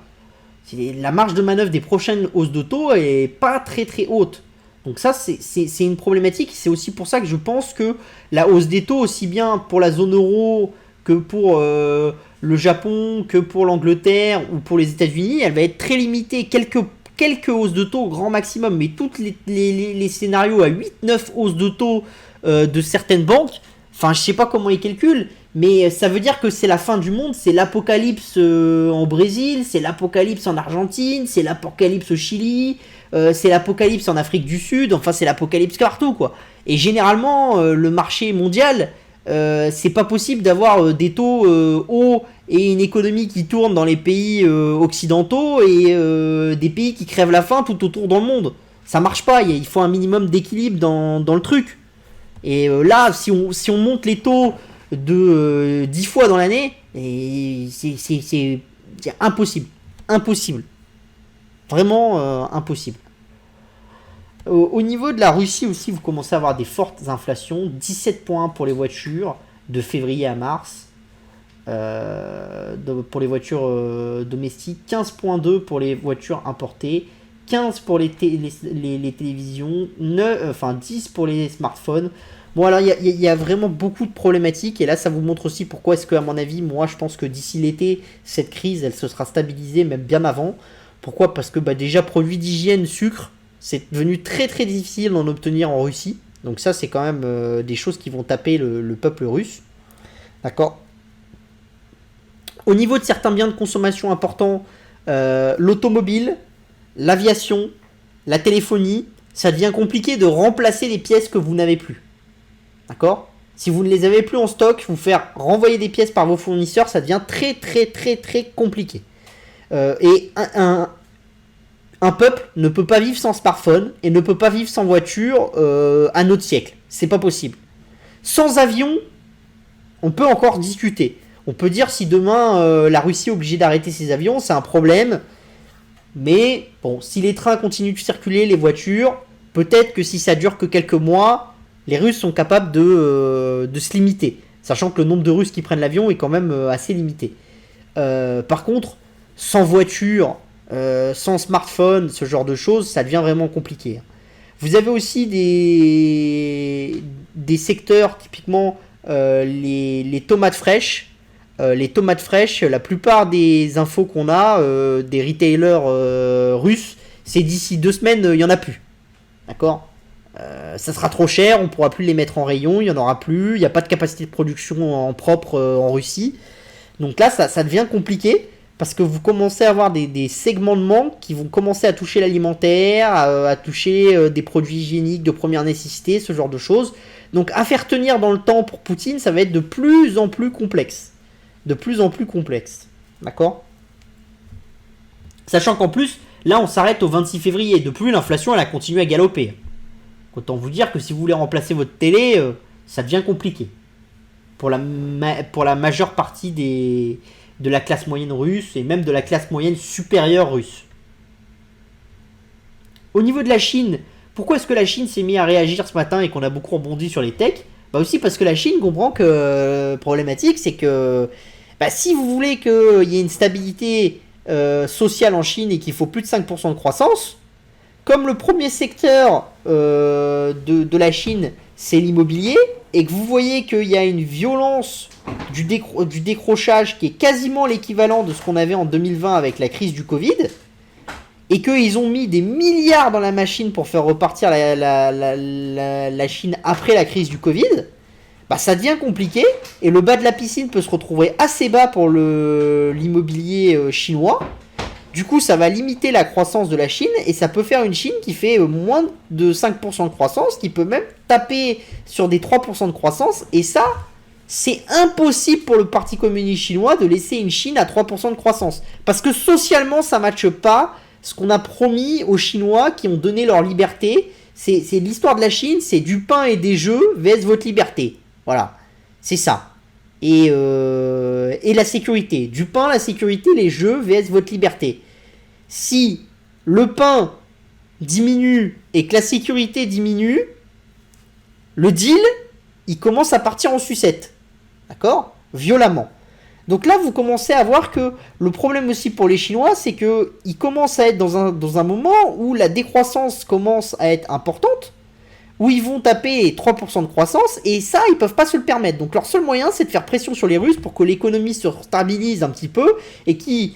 La marge de manœuvre des prochaines hausses de taux est pas très très haute. Donc ça, c'est une problématique. C'est aussi pour ça que je pense que la hausse des taux, aussi bien pour la zone euro que pour le Japon, que pour l'Angleterre ou pour les États-Unis, elle va être très limitée. Quelques hausses de taux, grand maximum, mais tous les scénarios à 8-9 hausses de taux de certaines banques, enfin, je sais pas comment ils calculent, mais ça veut dire que c'est la fin du monde, c'est l'apocalypse en Brésil, c'est l'apocalypse en Argentine, c'est l'apocalypse au Chili, c'est l'apocalypse en Afrique du Sud, enfin, c'est l'apocalypse partout, quoi. Et généralement, le marché mondial c'est pas possible d'avoir des taux hauts et une économie qui tourne dans les pays occidentaux et des pays qui crèvent la faim tout autour dans le monde. Ça marche pas, il faut un minimum d'équilibre dans le truc. Et là, si on monte les taux de 10 fois dans l'année, c'est impossible. Impossible. Vraiment impossible. Au niveau de la Russie aussi, vous commencez à avoir des fortes inflations. 17,1 pour les voitures de février à mars. Pour les voitures domestiques. 15,2 pour les voitures importées. 15 pour les télévisions. 10 pour les smartphones. Bon, alors il y a vraiment beaucoup de problématiques. Et là, ça vous montre aussi pourquoi est-ce que, à mon avis, moi, je pense que d'ici l'été, cette crise, elle se sera stabilisée, même bien avant. Pourquoi ? Parce que déjà, produits d'hygiène, sucre, c'est devenu très très difficile d'en obtenir en Russie. Donc ça, c'est quand même des choses qui vont taper le peuple russe. D'accord ? Au niveau de certains biens de consommation importants, l'automobile, l'aviation, la téléphonie, ça devient compliqué de remplacer les pièces que vous n'avez plus. D'accord ? Si vous ne les avez plus en stock, vous faire renvoyer des pièces par vos fournisseurs, ça devient très très très très compliqué. Et un peuple ne peut pas vivre sans smartphone et ne peut pas vivre sans voiture à notre siècle. C'est pas possible. Sans avion, on peut encore discuter. On peut dire si demain la Russie est obligée d'arrêter ses avions, c'est un problème. Mais bon, si les trains continuent de circuler, les voitures, peut-être que si ça dure que quelques mois, les Russes sont capables de se limiter. Sachant que le nombre de Russes qui prennent l'avion est quand même assez limité. Par contre, sans voiture, sans smartphone, ce genre de choses, ça devient vraiment compliqué. Vous avez aussi des secteurs, typiquement les tomates fraîches. Les tomates fraîches, la plupart des infos qu'on a, des retailers russes, c'est d'ici 2 semaines, il n'y en a plus. D'accord ? Ça sera trop cher, on ne pourra plus les mettre en rayon, il n'y en aura plus, il n'y a pas de capacité de production en propre en Russie. Donc là, ça devient compliqué. Parce que vous commencez à avoir des segments de manque qui vont commencer à toucher l'alimentaire, à toucher des produits hygiéniques de première nécessité, ce genre de choses. Donc à faire tenir dans le temps pour Poutine, ça va être de plus en plus complexe. De plus en plus complexe. D'accord ? Sachant qu'en plus, là on s'arrête au 26 février. Depuis, l'inflation elle a continué à galoper. Autant vous dire que si vous voulez remplacer votre télé, ça devient compliqué. Pour la majeure partie de la classe moyenne russe et même de la classe moyenne supérieure russe. Au niveau de la Chine, pourquoi est-ce que la Chine s'est mise à réagir ce matin et qu'on a beaucoup rebondi sur les techs ? Aussi parce que la Chine comprend que problématique, c'est que si vous voulez qu'il y ait une stabilité sociale en Chine et qu'il faut plus de 5% de croissance, comme le premier secteur de la Chine, c'est l'immobilier, et que vous voyez qu'il y a une violence du décrochage qui est quasiment l'équivalent de ce qu'on avait en 2020 avec la crise du Covid, et qu'ils ont mis des milliards dans la machine pour faire repartir la Chine après la crise du Covid, ça devient compliqué, et le bas de la piscine peut se retrouver assez bas pour l'immobilier chinois. Du coup, ça va limiter la croissance de la Chine, et ça peut faire une Chine qui fait moins de 5% de croissance, qui peut même taper sur des 3% de croissance, et ça, c'est impossible pour le Parti communiste chinois de laisser une Chine à 3% de croissance. Parce que socialement, ça ne matche pas ce qu'on a promis aux Chinois qui ont donné leur liberté. C'est l'histoire de la Chine, c'est du pain et des jeux vs votre liberté. Voilà, c'est ça. Et la sécurité. Du pain, la sécurité, les jeux vs votre liberté. Si le pain diminue et que la sécurité diminue, le deal, il commence à partir en sucette. D'accord ? Violemment. Donc là, vous commencez à voir que le problème aussi pour les Chinois, c'est qu'ils commencent à être dans un moment où la décroissance commence à être importante, où ils vont taper 3% de croissance, et ça, ils peuvent pas se le permettre. Donc leur seul moyen, c'est de faire pression sur les Russes pour que l'économie se stabilise un petit peu, et qu'ils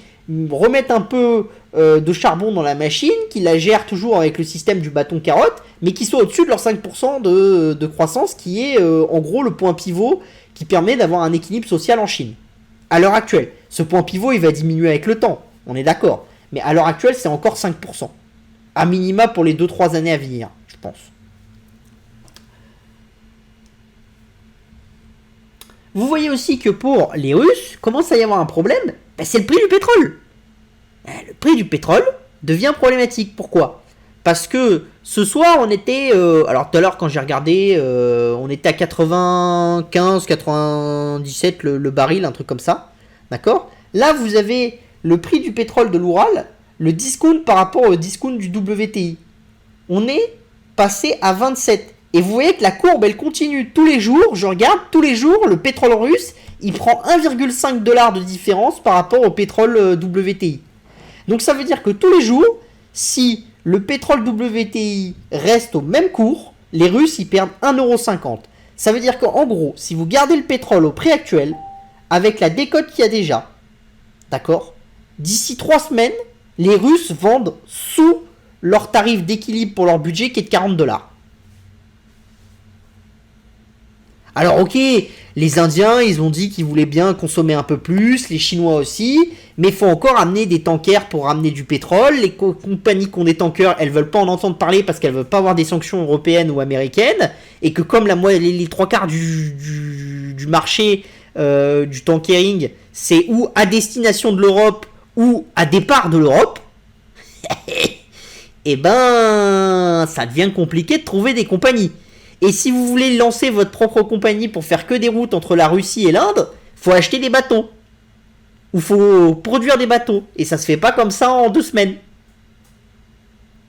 remettent un peu de charbon dans la machine, qu'ils la gèrent toujours avec le système du bâton carotte, mais qu'ils soient au-dessus de leurs 5% de croissance, qui est en gros le point pivot qui permet d'avoir un équilibre social en Chine. À l'heure actuelle, ce point pivot, il va diminuer avec le temps, on est d'accord. Mais à l'heure actuelle, c'est encore 5%. À minima pour les 2-3 années à venir, je pense. vous voyez aussi que pour les Russes, commence à y avoir un problème, c'est le prix du pétrole. Le prix du pétrole devient problématique. Pourquoi ? Parce que ce soir, on était... alors tout à l'heure, quand j'ai regardé, on était à 95, 97 le baril, un truc comme ça. D'accord ? Là, vous avez le prix du pétrole de l'Oural, le discount par rapport au discount du WTI. On est passé à 27. Et vous voyez que la courbe, elle continue tous les jours. Je regarde, tous les jours, le pétrole russe, il prend 1,5 $ de différence par rapport au pétrole WTI. Donc ça veut dire que tous les jours, si le pétrole WTI reste au même cours, les Russes, ils perdent 1,50 €. Ça veut dire qu'en gros, si vous gardez le pétrole au prix actuel, avec la décote qu'il y a déjà, d'accord, d'ici 3 semaines, les Russes vendent sous leur tarif d'équilibre pour leur budget qui est de 40 $. Alors ok, les Indiens, ils ont dit qu'ils voulaient bien consommer un peu plus, les Chinois aussi, mais il faut encore amener des tankers pour ramener du pétrole. Les compagnies qui ont des tankers, elles veulent pas en entendre parler parce qu'elles veulent pas avoir des sanctions européennes ou américaines, et que comme les 3/4 du marché du tankering, c'est ou à destination de l'Europe ou à départ de l'Europe, et ben ça devient compliqué de trouver des compagnies. Et si vous voulez lancer votre propre compagnie pour faire que des routes entre la Russie et l'Inde, faut acheter des bateaux. Ou faut produire des bateaux. Et ça se fait pas comme ça en 2 semaines.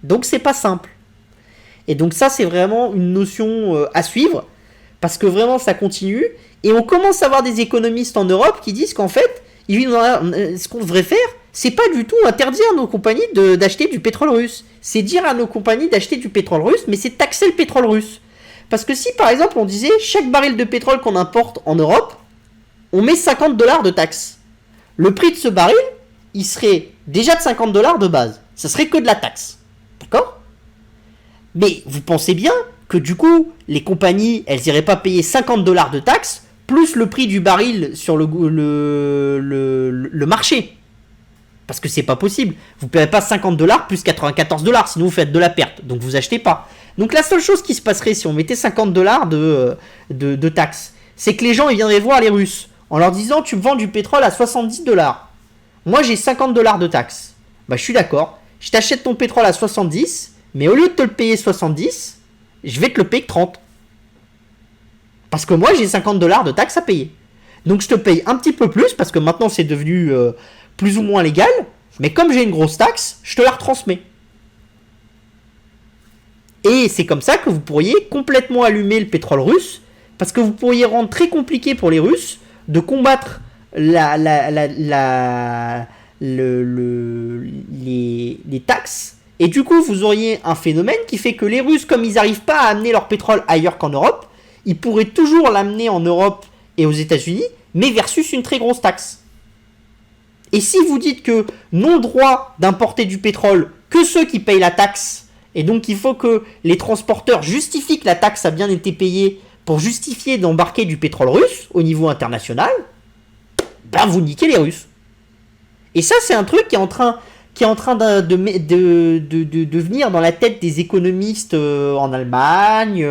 Donc c'est pas simple. Et donc ça c'est vraiment une notion à suivre. Parce que vraiment ça continue. Et on commence à avoir des économistes en Europe qui disent qu'en fait, ce qu'on devrait faire, c'est pas du tout interdire à nos compagnies d'acheter du pétrole russe. C'est dire à nos compagnies d'acheter du pétrole russe, mais c'est taxer le pétrole russe. Parce que si par exemple on disait chaque baril de pétrole qu'on importe en Europe, on met 50 $ de taxe. Le prix de ce baril, il serait déjà de 50 $ de base. Ça serait que de la taxe. D'accord ? Mais vous pensez bien que du coup, les compagnies, elles n'iraient pas payer 50 $ de taxe, plus le prix du baril sur le marché. Parce que c'est pas possible. Vous ne paierez pas 50 $ plus 94 $, sinon vous faites de la perte. Donc vous achetez pas. Donc la seule chose qui se passerait si on mettait 50 $ de taxes, c'est que les gens ils viendraient voir les Russes en leur disant tu me vends du pétrole à 70 $. Moi j'ai 50 $ de taxes. Bah je suis d'accord. Je t'achète ton pétrole à 70, mais au lieu de te le payer 70, je vais te le payer que 30. Parce que moi j'ai 50 $ de taxes à payer. Donc je te paye un petit peu plus parce que maintenant c'est devenu plus ou moins légal, mais comme j'ai une grosse taxe, je te la retransmets. Et c'est comme ça que vous pourriez complètement allumer le pétrole russe, parce que vous pourriez rendre très compliqué pour les Russes de combattre les taxes. Et du coup, vous auriez un phénomène qui fait que les Russes, comme ils n'arrivent pas à amener leur pétrole ailleurs qu'en Europe, ils pourraient toujours l'amener en Europe et aux États-Unis, mais versus une très grosse taxe. Et si vous dites que non droit d'importer du pétrole que ceux qui payent la taxe, et donc il faut que les transporteurs justifient que la taxe a bien été payée pour justifier d'embarquer du pétrole russe au niveau international, ben vous niquez les Russes. Et ça c'est un truc qui est en train de venir dans la tête des économistes en Allemagne,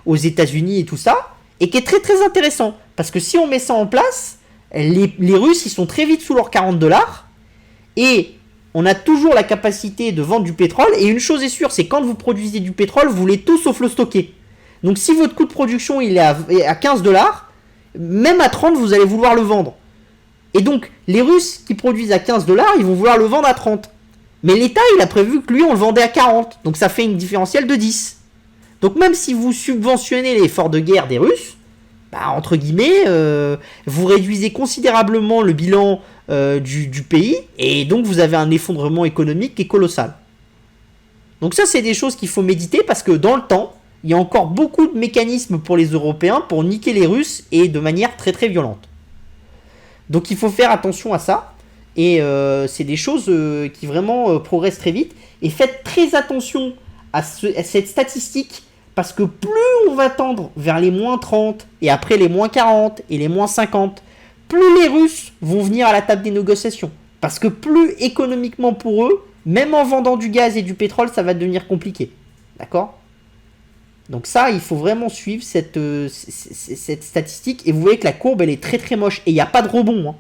aux États-Unis et tout ça, et qui est très très intéressant. Parce que si on met ça en place, les Russes ils sont très vite sous leurs 40 $, et on a toujours la capacité de vendre du pétrole, et une chose est sûre, c'est quand vous produisez du pétrole, vous voulez tout sauf le stocker. Donc si votre coût de production il est à 15 $, même à 30 vous allez vouloir le vendre. Et donc les Russes qui produisent à 15 $, ils vont vouloir le vendre à 30. Mais l'État il a prévu que lui on le vendait à 40, donc ça fait une différentielle de 10. Donc même si vous subventionnez l'effort de guerre des Russes, bah, entre guillemets, vous réduisez considérablement le bilan du pays, et donc vous avez un effondrement économique qui est colossal. Donc ça c'est des choses qu'il faut méditer, parce que dans le temps, il y a encore beaucoup de mécanismes pour les Européens pour niquer les Russes, et de manière très très violente. Donc il faut faire attention à ça, et c'est des choses qui vraiment progressent très vite, et faites très attention à cette statistique, parce que plus on va tendre vers les moins 30, et après les moins 40, et les moins 50, plus les Russes vont venir à la table des négociations. Parce que plus économiquement pour eux, même en vendant du gaz et du pétrole, ça va devenir compliqué. D'accord ? Donc ça, il faut vraiment suivre cette statistique. Et vous voyez que la courbe, elle est très très moche. Et il n'y a pas de rebond. Hein.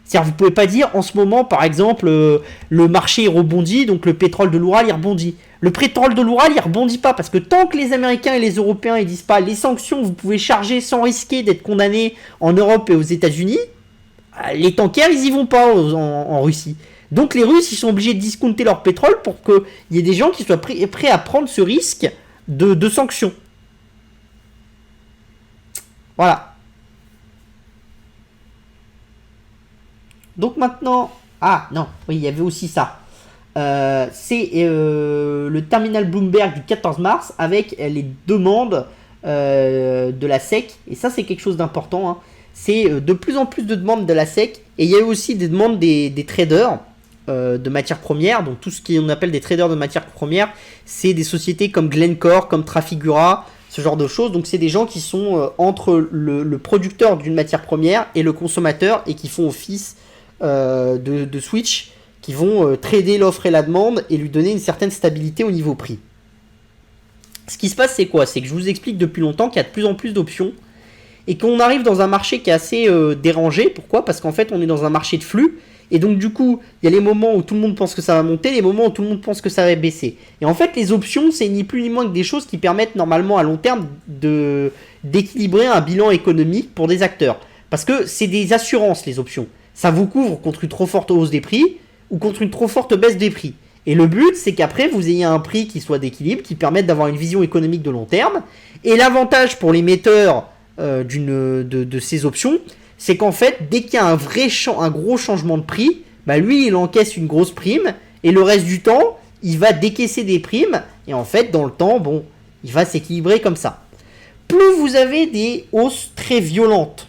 C'est-à-dire, vous ne pouvez pas dire, en ce moment, par exemple, le marché rebondit, donc le pétrole de l'Oural, il rebondit. Le pétrole de l'Oural, il rebondit pas. Parce que tant que les Américains et les Européens, ils disent pas, les sanctions, vous pouvez charger sans risquer d'être condamnés en Europe et aux États-Unis, les tankers, ils y vont pas en Russie. Donc les Russes, ils sont obligés de discounter leur pétrole pour qu'il y ait des gens qui soient prêts à prendre ce risque de sanctions. Voilà. Donc maintenant... Ah non, oui, il y avait aussi ça. C'est le terminal Bloomberg du 14 mars avec les demandes de la SEC. Et ça, c'est quelque chose d'important. Hein. C'est de plus en plus de demandes de la SEC. Et il y a eu aussi des demandes des traders de matières premières. Donc tout ce qu'on appelle des traders de matières premières, c'est des sociétés comme Glencore, comme Trafigura, ce genre de choses. Donc c'est des gens qui sont entre le producteur d'une matière première et le consommateur et qui font office de switch, qui vont trader l'offre et la demande et lui donner une certaine stabilité au niveau prix. Ce qui se passe, c'est quoi? C'est que je vous explique depuis longtemps qu'il y a de plus en plus d'options et qu'on arrive dans un marché qui est assez dérangé. Pourquoi? Parce qu'en fait, on est dans un marché de flux. Et donc du coup, il y a les moments où tout le monde pense que ça va monter, les moments où tout le monde pense que ça va baisser. Et en fait, les options, c'est ni plus ni moins que des choses qui permettent normalement à long terme d'équilibrer un bilan économique pour des acteurs. Parce que c'est des assurances, les options. Ça vous couvre contre une trop forte hausse des prix ou contre une trop forte baisse des prix. Et le but, c'est qu'après, vous ayez un prix qui soit d'équilibre, qui permette d'avoir une vision économique de long terme. Et l'avantage pour l'émetteur de ces options, c'est qu'en fait, dès qu'il y a un gros changement de prix, bah lui, il encaisse une grosse prime, et le reste du temps, il va décaisser des primes, et en fait, dans le temps, bon, il va s'équilibrer comme ça. Plus vous avez des hausses très violentes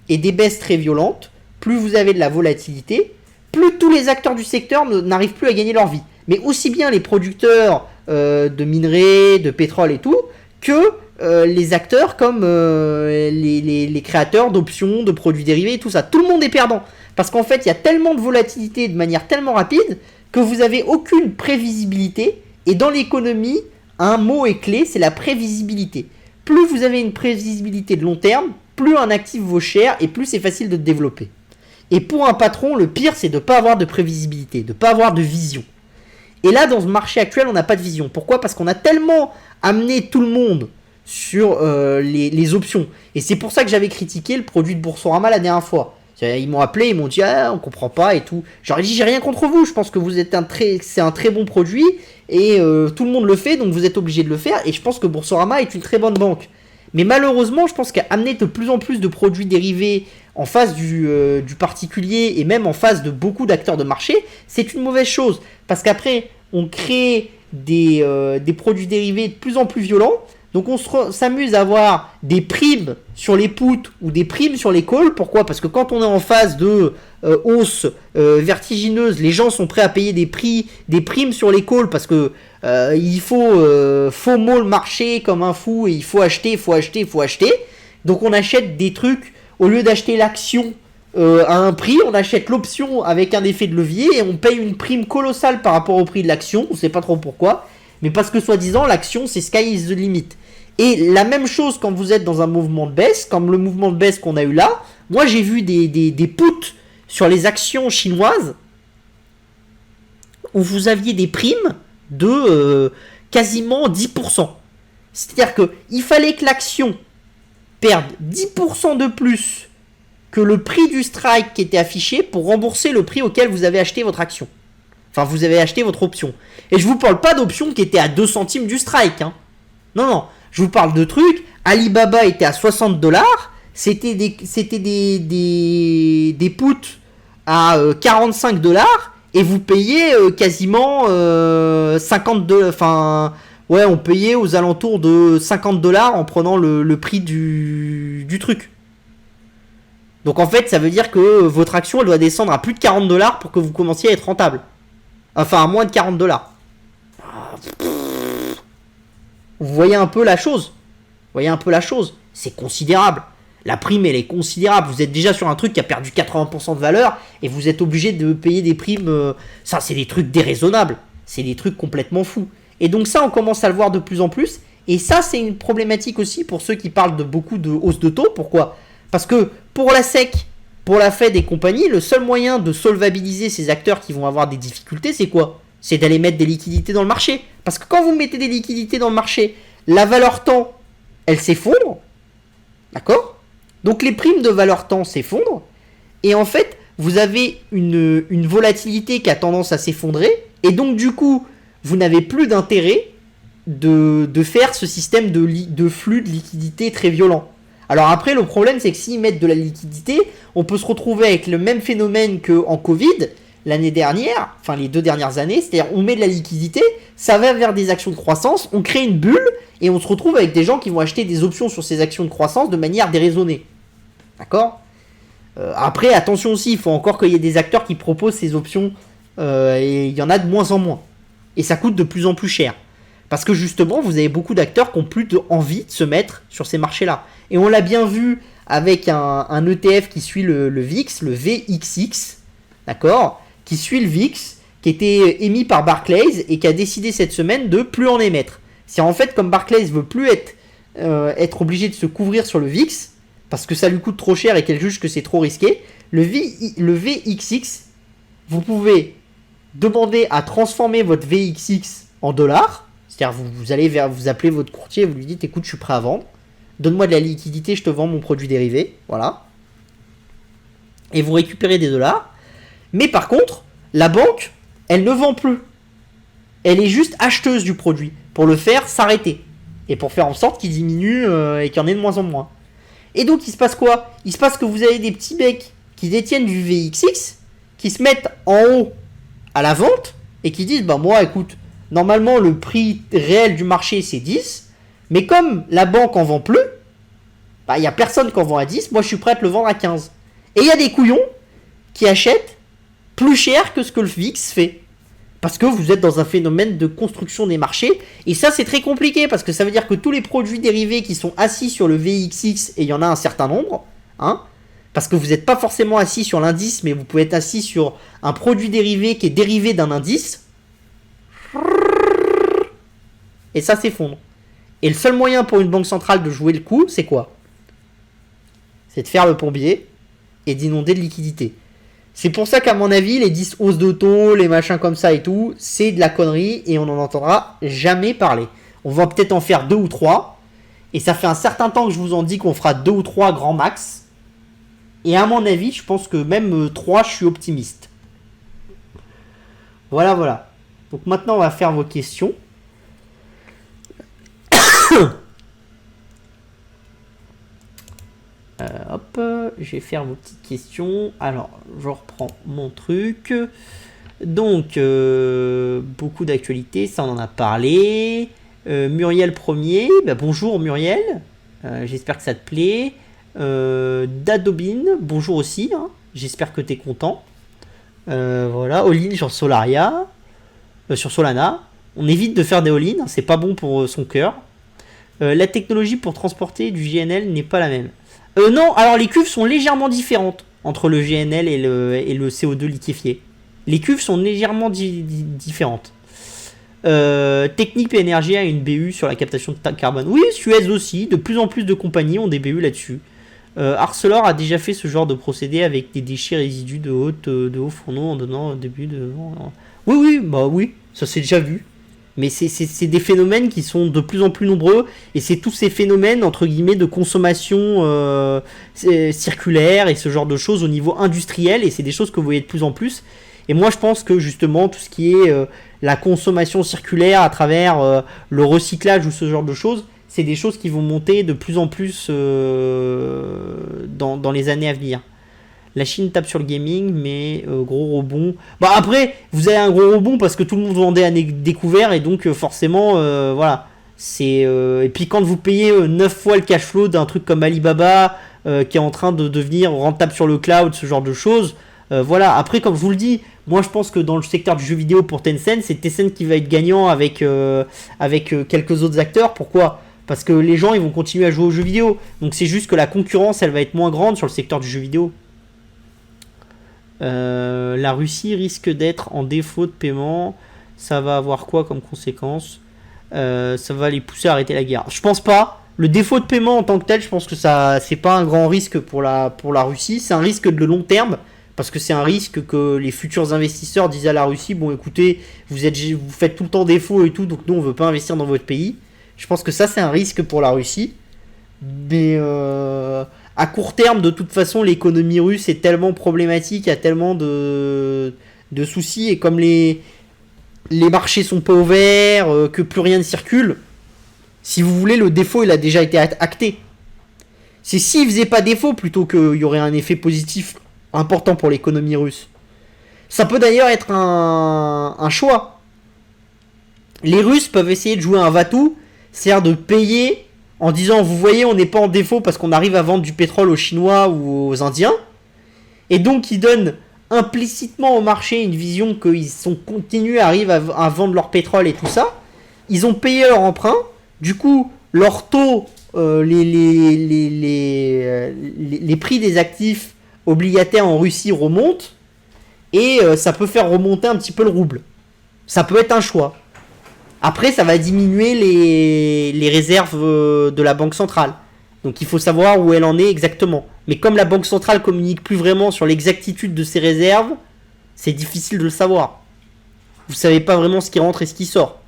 et des baisses très violentes, plus vous avez de la volatilité, plus tous les acteurs du secteur n'arrivent plus à gagner leur vie. Mais aussi bien les producteurs de minerais, de pétrole et tout, que les acteurs comme les créateurs d'options, de produits dérivés et tout ça. Tout le monde est perdant. Parce qu'en fait, il y a tellement de volatilité de manière tellement rapide que vous n'avez aucune prévisibilité. Et dans l'économie, un mot est clé, c'est la prévisibilité. Plus vous avez une prévisibilité de long terme, plus un actif vaut cher et plus c'est facile de développer. Et pour un patron, le pire, c'est de ne pas avoir de prévisibilité, de ne pas avoir de vision. Et là, dans ce marché actuel, on n'a pas de vision. Pourquoi? Parce qu'on a tellement amené tout le monde sur les options. Et c'est pour ça que j'avais critiqué le produit de Boursorama la dernière fois. Ils m'ont appelé, ils m'ont dit « Ah, on comprend pas et tout ». J'aurais dit « J'ai rien contre vous, je pense que c'est un très bon produit et tout le monde le fait, donc vous êtes obligé de le faire. Et je pense que Boursorama est une très bonne banque. » Mais malheureusement, je pense qu'amener de plus en plus de produits dérivés en face du particulier et même en face de beaucoup d'acteurs de marché, c'est une mauvaise chose. Parce qu'après, on crée des produits dérivés de plus en plus violents. Donc on s'amuse à avoir des primes sur les puts ou des primes sur les calls. Pourquoi? Parce que quand on est en phase de hausse vertigineuse, les gens sont prêts à payer des primes sur les calls parce que il faut FOMO le marché comme un fou et il faut acheter. Donc on achète des trucs, au lieu d'acheter l'action à un prix, on achète l'option avec un effet de levier et on paye une prime colossale par rapport au prix de l'action. On ne sait pas trop pourquoi, mais parce que soi-disant l'action c'est sky is the limit. Et la même chose quand vous êtes dans un mouvement de baisse, comme le mouvement de baisse qu'on a eu là. Moi j'ai vu des puts sur les actions chinoises où vous aviez des primes de quasiment 10%. C'est-à-dire qu'il fallait que l'action perde 10% de plus que le prix du strike qui était affiché pour rembourser le prix auquel vous avez acheté votre action. Enfin, vous avez acheté votre option. Et je vous parle pas d'options qui étaient à 2 centimes du strike. Hein. Non. Je vous parle de trucs. Alibaba était à 60 $. C'était des puts à 45 $. Et vous payez quasiment 50 $. Enfin, ouais, on payait aux alentours de 50 $ en prenant le prix du truc. Donc en fait, ça veut dire que votre action, elle doit descendre à plus de 40 $ pour que vous commenciez à être rentable. Enfin, à moins de 40 $. Vous voyez un peu la chose. C'est considérable. La prime, elle est considérable. Vous êtes déjà sur un truc qui a perdu 80% de valeur et vous êtes obligé de payer des primes. Ça, c'est des trucs déraisonnables. C'est des trucs complètement fous. Et donc ça, on commence à le voir de plus en plus. Et ça, c'est une problématique aussi pour ceux qui parlent de beaucoup de hausse de taux. Pourquoi? Parce que pour la SEC, pour la Fed et compagnie, le seul moyen de solvabiliser ces acteurs qui vont avoir des difficultés, c'est quoi? C'est d'aller mettre des liquidités dans le marché. Parce que quand vous mettez des liquidités dans le marché, la valeur temps, elle s'effondre. D'accord? Donc les primes de valeur temps s'effondrent. Et en fait, vous avez une volatilité qui a tendance à s'effondrer. Et donc du coup, vous n'avez plus d'intérêt de faire ce système de flux de liquidité très violent. Alors après, le problème, c'est que s'ils mettent de la liquidité, on peut se retrouver avec le même phénomène qu'en Covid, l'année dernière, enfin les 2 dernières années, c'est-à-dire on met de la liquidité, ça va vers des actions de croissance, on crée une bulle, et on se retrouve avec des gens qui vont acheter des options sur ces actions de croissance de manière déraisonnée. D'accord? Après, attention aussi, il faut encore qu'il y ait des acteurs qui proposent ces options, et il y en a de moins en moins. Et ça coûte de plus en plus cher. Parce que justement, vous avez beaucoup d'acteurs qui ont plus envie de se mettre sur ces marchés-là. Et on l'a bien vu avec un ETF qui suit le VIX, le VXX, d'accord, qui suit le VIX, qui était émis par Barclays et qui a décidé cette semaine de plus en émettre. C'est en fait comme Barclays veut plus être obligé de se couvrir sur le VIX, parce que ça lui coûte trop cher et qu'elle juge que c'est trop risqué, le VXX, vous pouvez demander à transformer votre VXX en dollars. C'est-à-dire vous appelez votre courtier, vous lui dites écoute, je suis prêt à vendre, donne-moi de la liquidité, je te vends mon produit dérivé, voilà. Et vous récupérez des dollars. Mais par contre, la banque, elle ne vend plus. Elle est juste acheteuse du produit pour le faire s'arrêter et pour faire en sorte qu'il diminue et qu'il y en ait de moins en moins. Et donc il se passe quoi? Il se passe que vous avez des petits mecs qui détiennent du VXX, qui se mettent en haut à la vente et qui disent bah moi écoute, normalement le prix réel du marché c'est 10, mais comme la banque en vend plus, bah il y a personne qui en vend à 10, moi je suis prêt à te le vendre à 15. Et il y a des couillons qui achètent plus cher que ce que le VIX fait. Parce que vous êtes dans un phénomène de construction des marchés. Et ça, c'est très compliqué parce que ça veut dire que tous les produits dérivés qui sont assis sur le VXX, et il y en a un certain nombre, hein, parce que vous n'êtes pas forcément assis sur l'indice, mais vous pouvez être assis sur un produit dérivé qui est dérivé d'un indice. Et ça s'effondre. Et le seul moyen pour une banque centrale de jouer le coup, c'est quoi? C'est de faire le plombier et d'inonder de liquidités. C'est pour ça qu'à mon avis, les 10 hausses de taux, les machins comme ça et tout, c'est de la connerie et on n'en entendra jamais parler. On va peut-être en faire 2 ou 3. Et ça fait un certain temps que je vous en dis qu'on fera 2 ou 3 grands max. Et à mon avis, je pense que même 3, je suis optimiste. Voilà, voilà. Donc maintenant, on va faire vos questions. Hop, je vais faire vos petites questions. Alors, je reprends mon truc. Donc, beaucoup d'actualités, ça on en a parlé. Muriel Premier, bah, bonjour Muriel. J'espère que ça te plaît. Dadobin, bonjour aussi. Hein. J'espère que tu es content. Voilà, all-in sur Solaria. Sur Solana. On évite de faire des all-in, hein, c'est pas bon pour son cœur. La technologie pour transporter du GNL n'est pas la même. Non, alors les cuves sont légèrement différentes entre le GNL et le CO2 liquéfié. Les cuves sont légèrement différentes. Technip Energy a une BU sur la captation de carbone. Oui, Suez aussi, de plus en plus de compagnies ont des BU là-dessus. Arcelor a déjà fait ce genre de procédé avec des déchets résidus de haut fourneau en donnant un début de... Oui, bah oui, ça s'est déjà vu. Mais c'est des phénomènes qui sont de plus en plus nombreux et c'est tous ces phénomènes entre guillemets de consommation circulaire et ce genre de choses au niveau industriel et c'est des choses que vous voyez de plus en plus. Et moi je pense que justement tout ce qui est la consommation circulaire à travers le recyclage ou ce genre de choses, c'est des choses qui vont monter de plus en plus dans les années à venir. La Chine tape sur le gaming, mais gros rebond. Bah après, vous avez un gros rebond parce que tout le monde vendait à découvert et donc forcément, voilà. Et puis quand vous payez 9 fois le cash flow d'un truc comme Alibaba qui est en train de devenir rentable sur le cloud, ce genre de choses, voilà. Après, comme je vous le dis, moi je pense que dans le secteur du jeu vidéo pour Tencent, c'est Tencent qui va être gagnant avec quelques autres acteurs. Pourquoi ? Parce que les gens ils vont continuer à jouer aux jeux vidéo. Donc c'est juste que la concurrence elle va être moins grande sur le secteur du jeu vidéo. La Russie risque d'être en défaut de paiement. Ça va avoir quoi comme conséquence? ça va les pousser à arrêter la guerre. Je pense pas. Le défaut de paiement en tant que tel, je pense que ça, c'est pas un grand risque pour la Russie. C'est un risque de long terme. Parce que c'est un risque que les futurs investisseurs disent à la Russie, bon écoutez, vous faites tout le temps défaut et tout, donc nous on veut pas investir dans votre pays. Je pense que ça c'est un risque pour la Russie. Mais à court terme, de toute façon, l'économie russe est tellement problématique, il y a tellement de soucis, et comme les marchés sont pas ouverts, que plus rien ne circule, si vous voulez, le défaut il a déjà été acté. C'est s'il faisait pas défaut plutôt qu'il y aurait un effet positif important pour l'économie russe. Ça peut d'ailleurs être un choix. Les Russes peuvent essayer de jouer un va-tout, c'est-à-dire de payer en disant vous voyez on n'est pas en défaut parce qu'on arrive à vendre du pétrole aux Chinois ou aux Indiens, et donc ils donnent implicitement au marché une vision qu'ils sont continus, arrivent à vendre leur pétrole et tout ça. Ils ont payé leur emprunt, du coup leur taux, les prix des actifs obligataire en Russie remonte, et ça peut faire remonter un petit peu le rouble. Ça peut être un choix. Après, ça va diminuer les réserves de la Banque centrale. Donc il faut savoir où elle en est exactement. Mais comme la Banque centrale communique plus vraiment sur l'exactitude de ses réserves, c'est difficile de le savoir. Vous savez pas vraiment ce qui rentre et ce qui sort.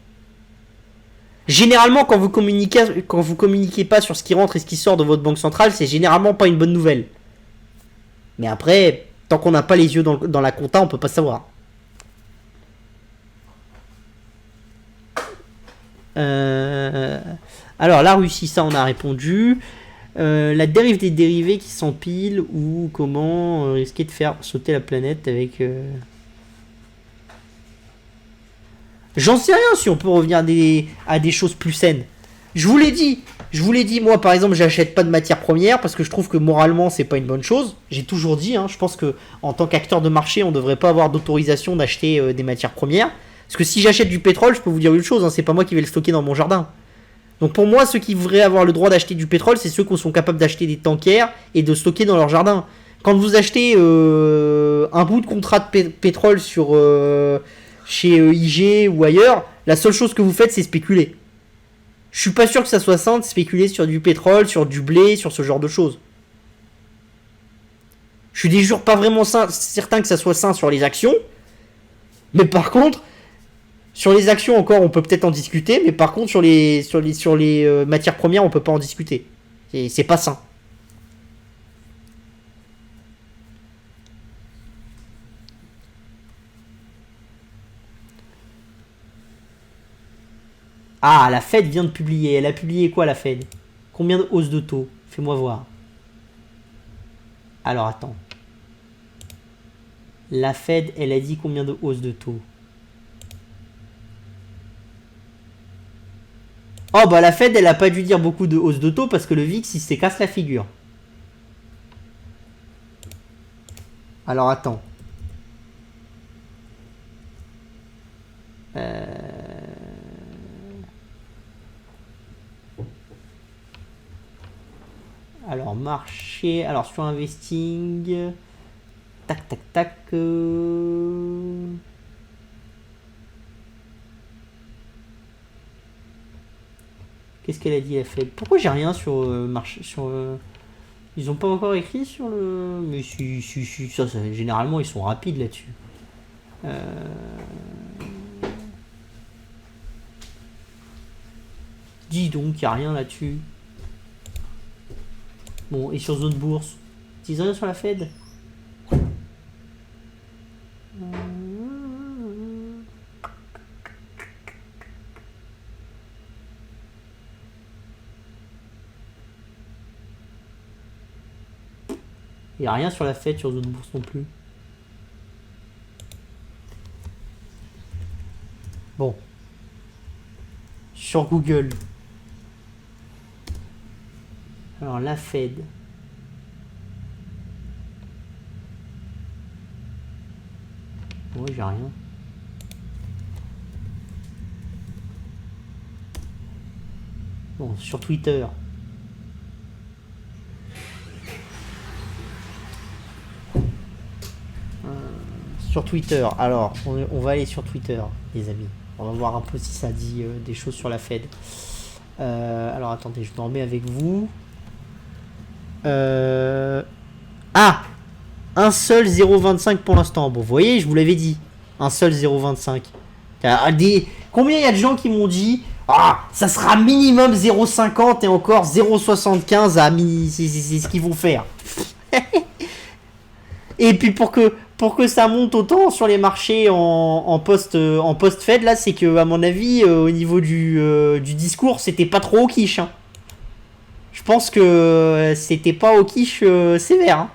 Généralement, quand vous communiquez pas sur ce qui rentre et ce qui sort de votre banque centrale, c'est généralement pas une bonne nouvelle. Mais après, tant qu'on n'a pas les yeux dans la compta, on peut pas savoir. Alors, la Russie, ça on a répondu. La dérive des dérivés qui s'empilent, ou comment risquer de faire sauter la planète avec... J'en sais rien si on peut revenir à des choses plus saines. Je vous l'ai dit, moi par exemple, j'achète pas de matières premières parce que je trouve que moralement c'est pas une bonne chose. J'ai toujours dit, je pense que en tant qu'acteur de marché, on devrait pas avoir d'autorisation d'acheter des matières premières. Parce que si j'achète du pétrole, je peux vous dire une chose, c'est pas moi qui vais le stocker dans mon jardin. Donc pour moi, ceux qui devraient avoir le droit d'acheter du pétrole, c'est ceux qui sont capables d'acheter des tankers et de stocker dans leur jardin. Quand vous achetez un bout de contrat de pétrole chez IG ou ailleurs, la seule chose que vous faites, c'est spéculer. Je suis pas sûr que ça soit sain de spéculer sur du pétrole, sur du blé, sur ce genre de choses. Je suis déjà pas vraiment certain que ça soit sain sur les actions. Mais par contre, sur les actions encore, on peut peut-être en discuter. Mais par contre, sur les matières premières, on peut pas en discuter. C'est pas sain. Ah, la Fed vient de publier. Elle a publié quoi, la Fed? Combien de hausses de taux? Fais-moi voir. Alors, attends. La Fed, elle a dit combien de hausses de taux? Oh, bah la Fed, elle a pas dû dire beaucoup de hausses de taux parce que le VIX, il s'est casse la figure. Alors, attends. Alors, marché. Alors, sur investing. Tac, tac, tac. Qu'est-ce qu'elle a dit, la Fed? Pourquoi j'ai rien sur marché. Ils ont pas encore écrit sur le. Mais si, ça, généralement, ils sont rapides là-dessus. Dis donc, il n'y a rien là-dessus. Bon, et sur zone bourse, ils disent rien sur la Fed? Il n'y a rien sur la Fed, sur zone bourse non plus. Bon. Sur Google. Alors, la Fed. Ouais, j'ai rien. Bon, sur Twitter. Sur Twitter. Alors, on va aller sur Twitter, les amis. On va voir un peu si ça dit des choses sur la Fed. Alors attendez, je m'en remets avec vous. Ah, un seul 0,25 pour l'instant. Bon, vous voyez, je vous l'avais dit. Un seul 0,25. Combien il y a de gens qui m'ont dit ah, ça sera minimum 0,50 et encore 0,75 à c'est ce qu'ils vont faire. Et puis pour que ça monte autant sur les marchés en post-Fed, là, c'est que, à mon avis, au niveau du discours, c'était pas trop au quiche. Hein. Je pense que c'était pas au quiche sévère. Hein.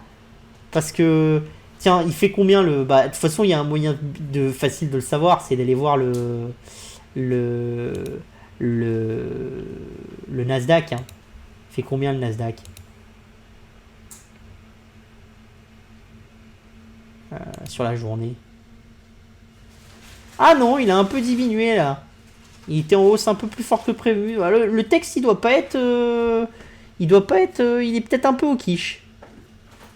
Parce que, tiens, il fait combien le. Bah, de toute façon, il y a un moyen facile de le savoir, c'est d'aller voir le, le Nasdaq. Hein. Il fait combien le Nasdaq sur la journée? Ah non, il a un peu diminué là. Il était en hausse un peu plus fort que prévu. Le texte, il doit pas être. Il est peut-être un peu au quiche.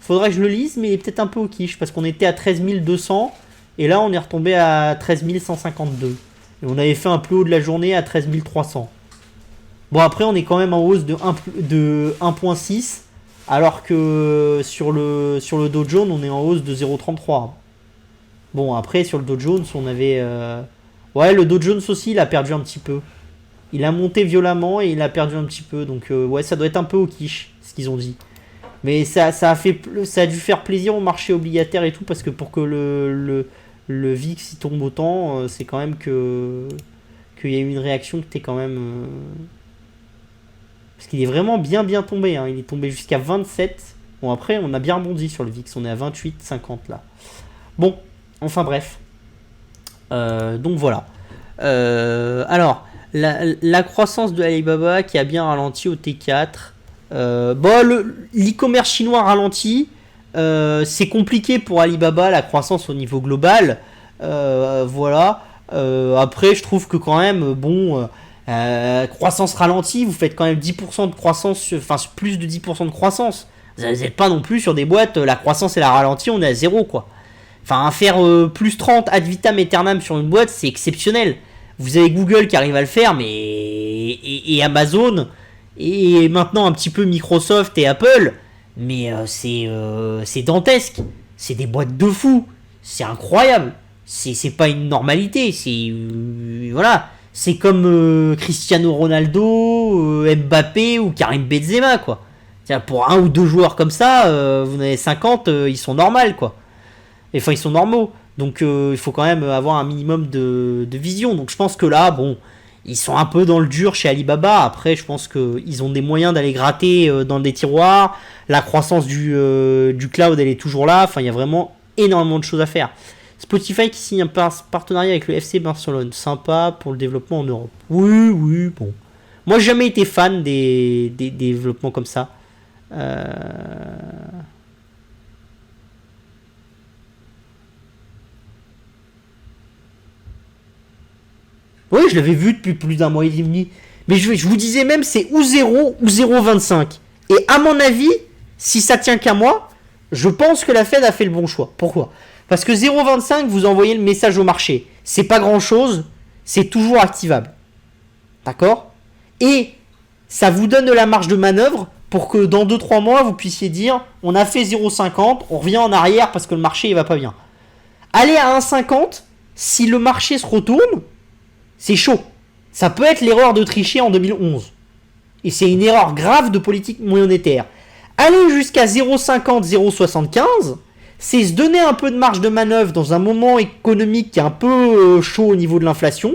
Faudrait que je le lise, mais il est peut-être un peu au quiche. Parce qu'on était à 13 200. Et là, on est retombé à 13 152. Et on avait fait un plus haut de la journée à 13 300. Bon, après, on est quand même en hausse de 1,6. Alors que sur le Dow Jones, on est en hausse de 0,33. Bon, après, sur le Dow Jones, on avait. Ouais, le Dow Jones aussi, il a perdu un petit peu. Il a monté violemment et il a perdu un petit peu. Donc, ouais, ça doit être un peu au quiche, ce qu'ils ont dit. Mais ça a dû faire plaisir au marché obligataire et tout, parce que pour que le VIX il tombe autant, c'est quand même qu'il y a eu une réaction qui était quand même. Parce qu'il est vraiment bien tombé. Hein. Il est tombé jusqu'à 27. Bon, après, on a bien rebondi sur le VIX. On est à 28,50 là. Bon, enfin bref. Donc voilà. Alors, la croissance de Alibaba qui a bien ralenti au T4. L'e-commerce chinois ralentit. C'est compliqué pour Alibaba, la croissance au niveau global. Voilà. Après, je trouve que quand même, croissance ralentie, vous faites quand même 10% de croissance, enfin plus de 10% de croissance. Vous n'êtes pas non plus sur des boîtes, la croissance et la ralentie, on est à zéro quoi. Enfin, faire plus 30 ad vitam aeternam sur une boîte, c'est exceptionnel. Vous avez Google qui arrive à le faire, mais et Amazon, et maintenant un petit peu Microsoft et Apple, mais c'est dantesque. C'est des boîtes de fous. C'est incroyable. C'est pas une normalité. Voilà. C'est comme Cristiano Ronaldo, Mbappé ou Karim Benzema, quoi. C'est-à-dire, pour un ou deux joueurs comme ça, vous en avez 50, ils sont normaux, quoi. Enfin, ils sont normaux. Donc, il faut quand même avoir un minimum de vision. Donc, je pense que là, bon, ils sont un peu dans le dur chez Alibaba. Après, je pense qu'ils ont des moyens d'aller gratter dans des tiroirs. La croissance du cloud, elle est toujours là. Enfin, il y a vraiment énormément de choses à faire. Spotify qui signe un partenariat avec le FC Barcelone. Sympa pour le développement en Europe. Oui, bon. Moi, j'ai jamais été fan des développements comme ça. Oui, je l'avais vu depuis plus d'un mois et demi. Mais je vous disais même, c'est ou 0 ou 0,25. Et à mon avis, si ça tient qu'à moi, je pense que la Fed a fait le bon choix. Pourquoi ? Parce que 0,25, vous envoyez le message au marché. C'est pas grand chose, c'est toujours activable. D'accord ? Et ça vous donne de la marge de manœuvre pour que dans 2-3 mois, vous puissiez dire on a fait 0,50, on revient en arrière parce que le marché il va pas bien. Allez à 1,50, si le marché se retourne, c'est chaud. Ça peut être l'erreur de tricher en 2011. Et c'est une erreur grave de politique monétaire. Aller jusqu'à 0,50, 0,75, c'est se donner un peu de marge de manœuvre dans un moment économique qui est un peu chaud au niveau de l'inflation.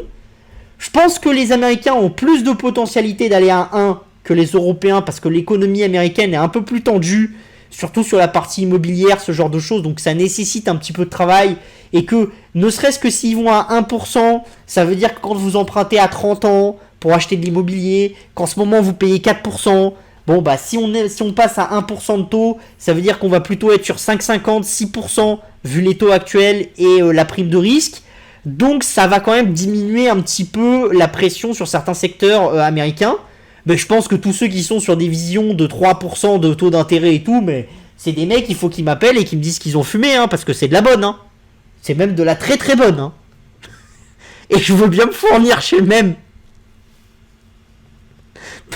Je pense que les Américains ont plus de potentialité d'aller à 1 que les Européens parce que l'économie américaine est un peu plus tendue, surtout sur la partie immobilière, ce genre de choses. Donc ça nécessite un petit peu de travail et que, ne serait-ce que s'ils vont à 1%, ça veut dire que quand vous empruntez à 30 ans pour acheter de l'immobilier, qu'en ce moment vous payez 4%, bon bah si on passe à 1% de taux, ça veut dire qu'on va plutôt être sur 5,50, 6% vu les taux actuels et la prime de risque. Donc ça va quand même diminuer un petit peu la pression sur certains secteurs américains. Mais je pense que tous ceux qui sont sur des visions de 3% de taux d'intérêt et tout, mais c'est des mecs, il faut qu'ils m'appellent et qu'ils me disent qu'ils ont fumé, hein, parce que c'est de la bonne. Hein. C'est même de la très très bonne. Hein. et je veux bien me fournir chez le même.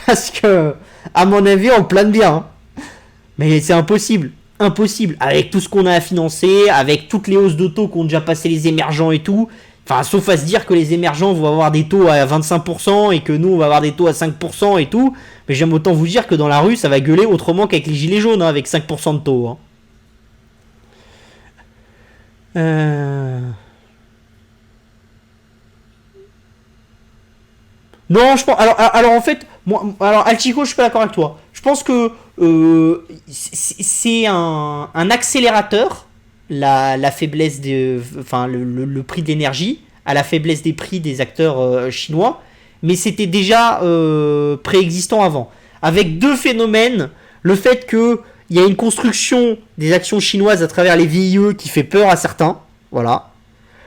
Parce que, à mon avis, on plane bien. Hein. Mais c'est impossible. Impossible. Avec tout ce qu'on a à financer, avec toutes les hausses de taux qu'ont déjà passé les émergents et tout. Enfin, sauf à se dire que les émergents vont avoir des taux à 25% et que nous, on va avoir des taux à 5% et tout. Mais j'aime autant vous dire que dans la rue, ça va gueuler autrement qu'avec les gilets jaunes, hein, avec 5% de taux. Hein. Euh... Non, je pense. Alors en fait, moi, alors Alchico, je suis pas d'accord avec toi. Je pense que c'est un accélérateur, la faiblesse de, enfin le prix de l'énergie, à la faiblesse des prix des acteurs chinois, mais c'était déjà préexistant avant. Avec deux phénomènes, le fait que il y a une construction des actions chinoises à travers les VIE qui fait peur à certains, voilà.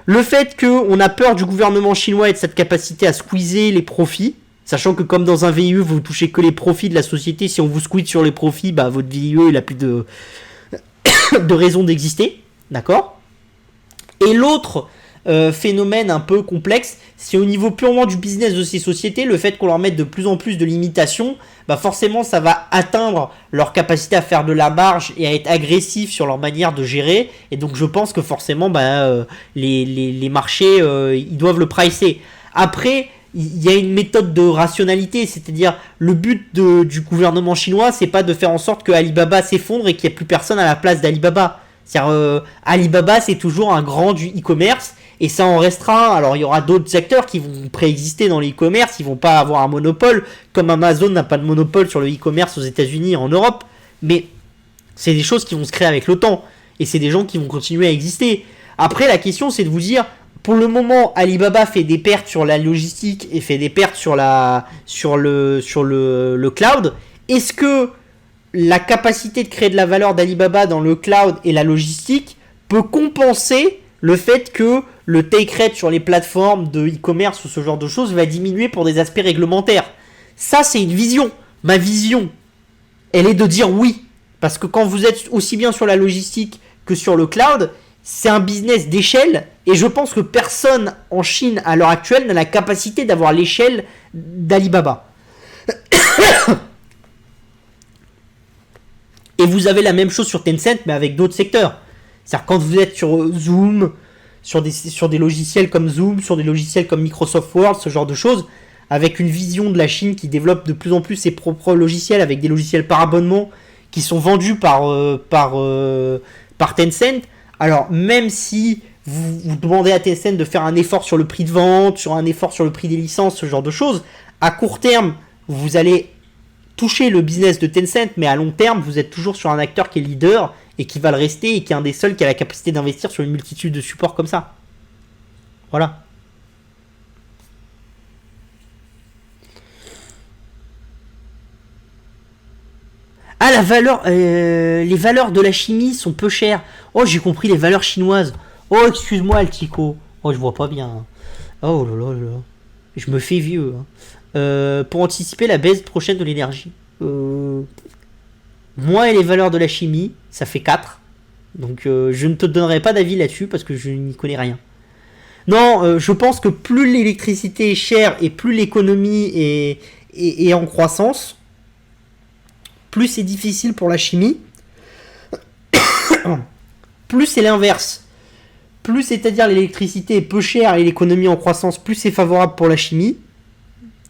Le fait qu'on a peur du gouvernement chinois et de cette capacité à squeezer les profits, sachant que comme dans un VIE, vous touchez que les profits de la société, si on vous squeeze sur les profits, bah votre VIE il a plus de raison d'exister, d'accord. Et l'autre phénomène un peu complexe, c'est au niveau purement du business de ces sociétés, le fait qu'on leur mette de plus en plus de limitations, bah forcément ça va atteindre leur capacité à faire de la marge et à être agressif sur leur manière de gérer. Et donc je pense que forcément les marchés ils doivent le pricer. Après, il y a une méthode de rationalité, c'est-à-dire le but du gouvernement chinois, c'est pas de faire en sorte que Alibaba s'effondre et qu'il n'y ait plus personne à la place d'Alibaba. C'est-à-dire Alibaba c'est toujours un grand du e-commerce et ça en restera. Alors il y aura d'autres acteurs qui vont préexister dans le e-commerce, ils vont pas avoir un monopole comme Amazon n'a pas de monopole sur le e-commerce aux États-Unis et en Europe, mais c'est des choses qui vont se créer avec le temps et c'est des gens qui vont continuer à exister. Après la question c'est de vous dire pour le moment Alibaba fait des pertes sur la logistique et fait des pertes sur le cloud. Est-ce que la capacité de créer de la valeur d'Alibaba dans le cloud et la logistique peut compenser le fait que le take rate sur les plateformes de e-commerce ou ce genre de choses va diminuer pour des aspects réglementaires. Ça, c'est une vision. Ma vision, elle est de dire oui. Parce que quand vous êtes aussi bien sur la logistique que sur le cloud, c'est un business d'échelle. Et je pense que personne en Chine à l'heure actuelle n'a la capacité d'avoir l'échelle d'Alibaba. Et vous avez la même chose sur Tencent, mais avec d'autres secteurs. C'est-à-dire quand vous êtes sur Zoom, sur des logiciels comme Zoom, sur des logiciels comme Microsoft Word, ce genre de choses, avec une vision de la Chine qui développe de plus en plus ses propres logiciels, avec des logiciels par abonnement qui sont vendus par Tencent. Alors même si vous demandez à Tencent de faire un effort sur le prix de vente, sur un effort sur le prix des licences, ce genre de choses, à court terme, vous allez toucher le business de Tencent, mais à long terme, vous êtes toujours sur un acteur qui est leader et qui va le rester et qui est un des seuls qui a la capacité d'investir sur une multitude de supports comme ça. Voilà. Ah, les valeurs de la chimie sont peu chères. Oh, j'ai compris les valeurs chinoises. Oh, excuse-moi, Altico. Oh, je vois pas bien. Oh là là là là. Je me fais vieux. Hein. Pour anticiper la baisse prochaine de l'énergie. Moi et les valeurs de la chimie, ça fait 4. Donc je ne te donnerai pas d'avis là-dessus parce que je n'y connais rien. Non, je pense que plus l'électricité est chère et plus l'économie est en croissance, plus c'est difficile pour la chimie, plus c'est l'inverse. Plus c'est-à-dire l'électricité est peu chère et l'économie en croissance, plus c'est favorable pour la chimie.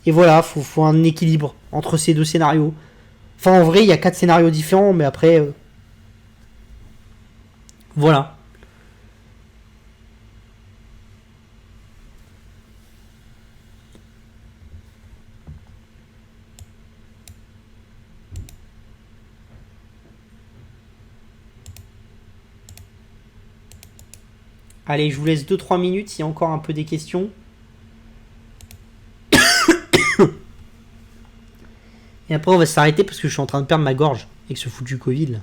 Et voilà, faut un équilibre entre ces deux scénarios. Enfin, en vrai, il y a 4 scénarios différents, mais après, voilà. Allez, je vous laisse 2-3 minutes, s'il y a encore un peu des questions. Et après, on va s'arrêter parce que je suis en train de perdre ma gorge avec ce foutu Covid là.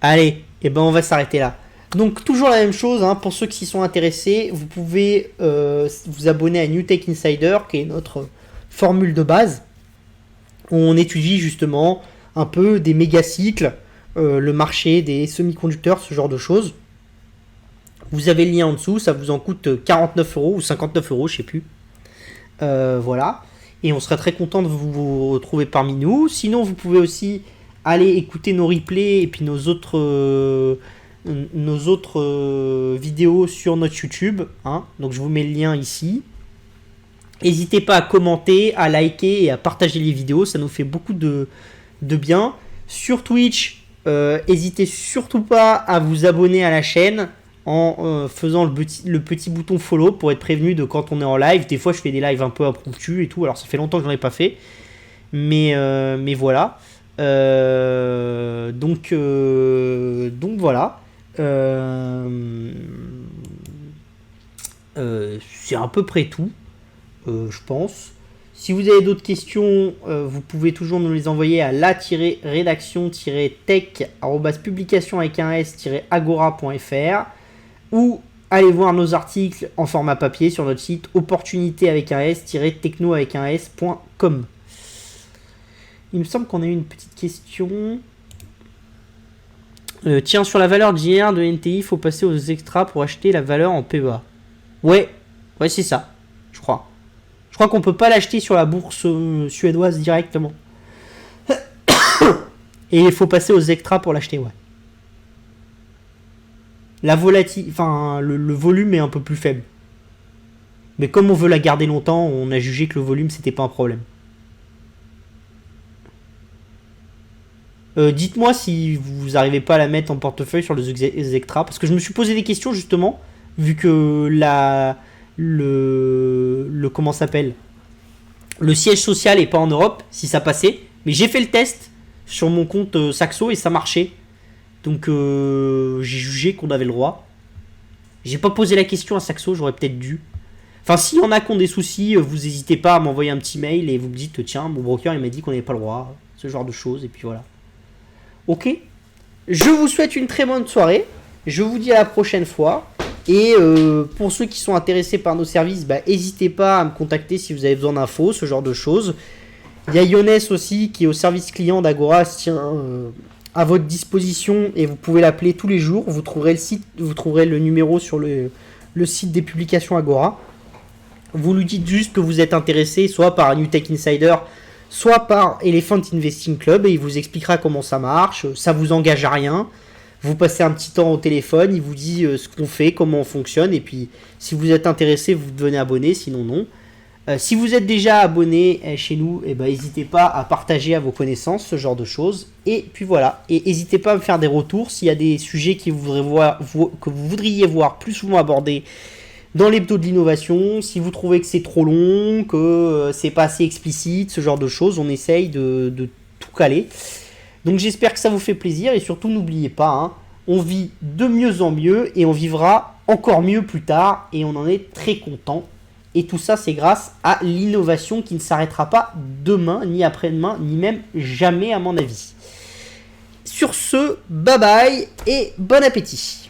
Allez, et ben on va s'arrêter là. Donc toujours la même chose, hein, pour ceux qui sont intéressés, vous pouvez vous abonner à New Tech Insider, qui est notre formule de base, où on étudie justement un peu des méga-cycles, le marché des semi-conducteurs, ce genre de choses. Vous avez le lien en dessous, ça vous en coûte 49 euros ou 59 euros, je sais plus. Voilà. Et on serait très content de vous retrouver parmi nous. Sinon, vous pouvez aussi aller écouter nos replays et puis nos autres vidéos sur notre YouTube. Hein. Donc je vous mets le lien ici. N'hésitez pas à commenter, à liker et à partager les vidéos. Ça nous fait beaucoup de bien. Sur Twitch, n'hésitez surtout pas à vous abonner à la chaîne en faisant le petit bouton follow pour être prévenu de quand on est en live. Des fois je fais des lives un peu impromptus et tout, alors ça fait longtemps que je n'en ai pas fait, mais voilà. Donc voilà. C'est à peu près tout, je pense. Si vous avez d'autres questions, vous pouvez toujours nous les envoyer à la-rédaction-tech@publication avec un s-agora.fr ou allez voir nos articles en format papier sur notre site opportunité avec un s-techno avec un s.com. Il me semble qu'on a eu une petite question. Tiens, sur la valeur d'hier de NTI, il faut passer aux extras pour acheter la valeur en PEA. Ouais, c'est ça, je crois. Je crois qu'on peut pas l'acheter sur la bourse suédoise directement. Et il faut passer aux extras pour l'acheter, ouais. La volatilité, enfin le volume est un peu plus faible. Mais comme on veut la garder longtemps, on a jugé que le volume c'était pas un problème. Dites-moi si vous n'arrivez pas à la mettre en portefeuille sur les extras, parce que je me suis posé des questions justement, vu que comment s'appelle, le siège social est pas en Europe, si ça passait, mais j'ai fait le test sur mon compte Saxo et ça marchait, donc j'ai jugé qu'on avait le droit. J'ai pas posé la question à Saxo, j'aurais peut-être dû. Enfin, s'il y en a qui ont des soucis, vous n'hésitez pas à m'envoyer un petit mail et vous me dites tiens, mon broker il m'a dit qu'on n'avait pas le droit, ce genre de choses, et puis voilà. Ok, je vous souhaite une très bonne soirée, je vous dis à la prochaine fois. Et pour ceux qui sont intéressés par nos services, n'hésitez pas à me contacter si vous avez besoin d'infos, ce genre de choses. Il y a Younes aussi qui est au service client d'Agora, tient à votre disposition et vous pouvez l'appeler tous les jours. Vous trouverez le site, vous trouverez le numéro sur le site des publications Agora. Vous lui dites juste que vous êtes intéressé soit par New Tech Insider, soit par Elephant Investing Club et il vous expliquera comment ça marche. Ça vous engage à rien. Vous passez un petit temps au téléphone, il vous dit ce qu'on fait, comment on fonctionne, et puis si vous êtes intéressé, vous devenez abonné, sinon non. Si vous êtes déjà abonné chez nous, n'hésitez pas à partager à vos connaissances, ce genre de choses. Et puis voilà, et n'hésitez pas à me faire des retours s'il y a des sujets que vous voudriez voir plus souvent abordés dans l'hebdo de l'innovation, si vous trouvez que c'est trop long, que c'est pas assez explicite, ce genre de choses, on essaye de tout caler. Donc j'espère que ça vous fait plaisir et surtout n'oubliez pas, hein, on vit de mieux en mieux et on vivra encore mieux plus tard et on en est très content. Et tout ça c'est grâce à l'innovation qui ne s'arrêtera pas demain, ni après-demain, ni même jamais à mon avis. Sur ce, bye bye et bon appétit.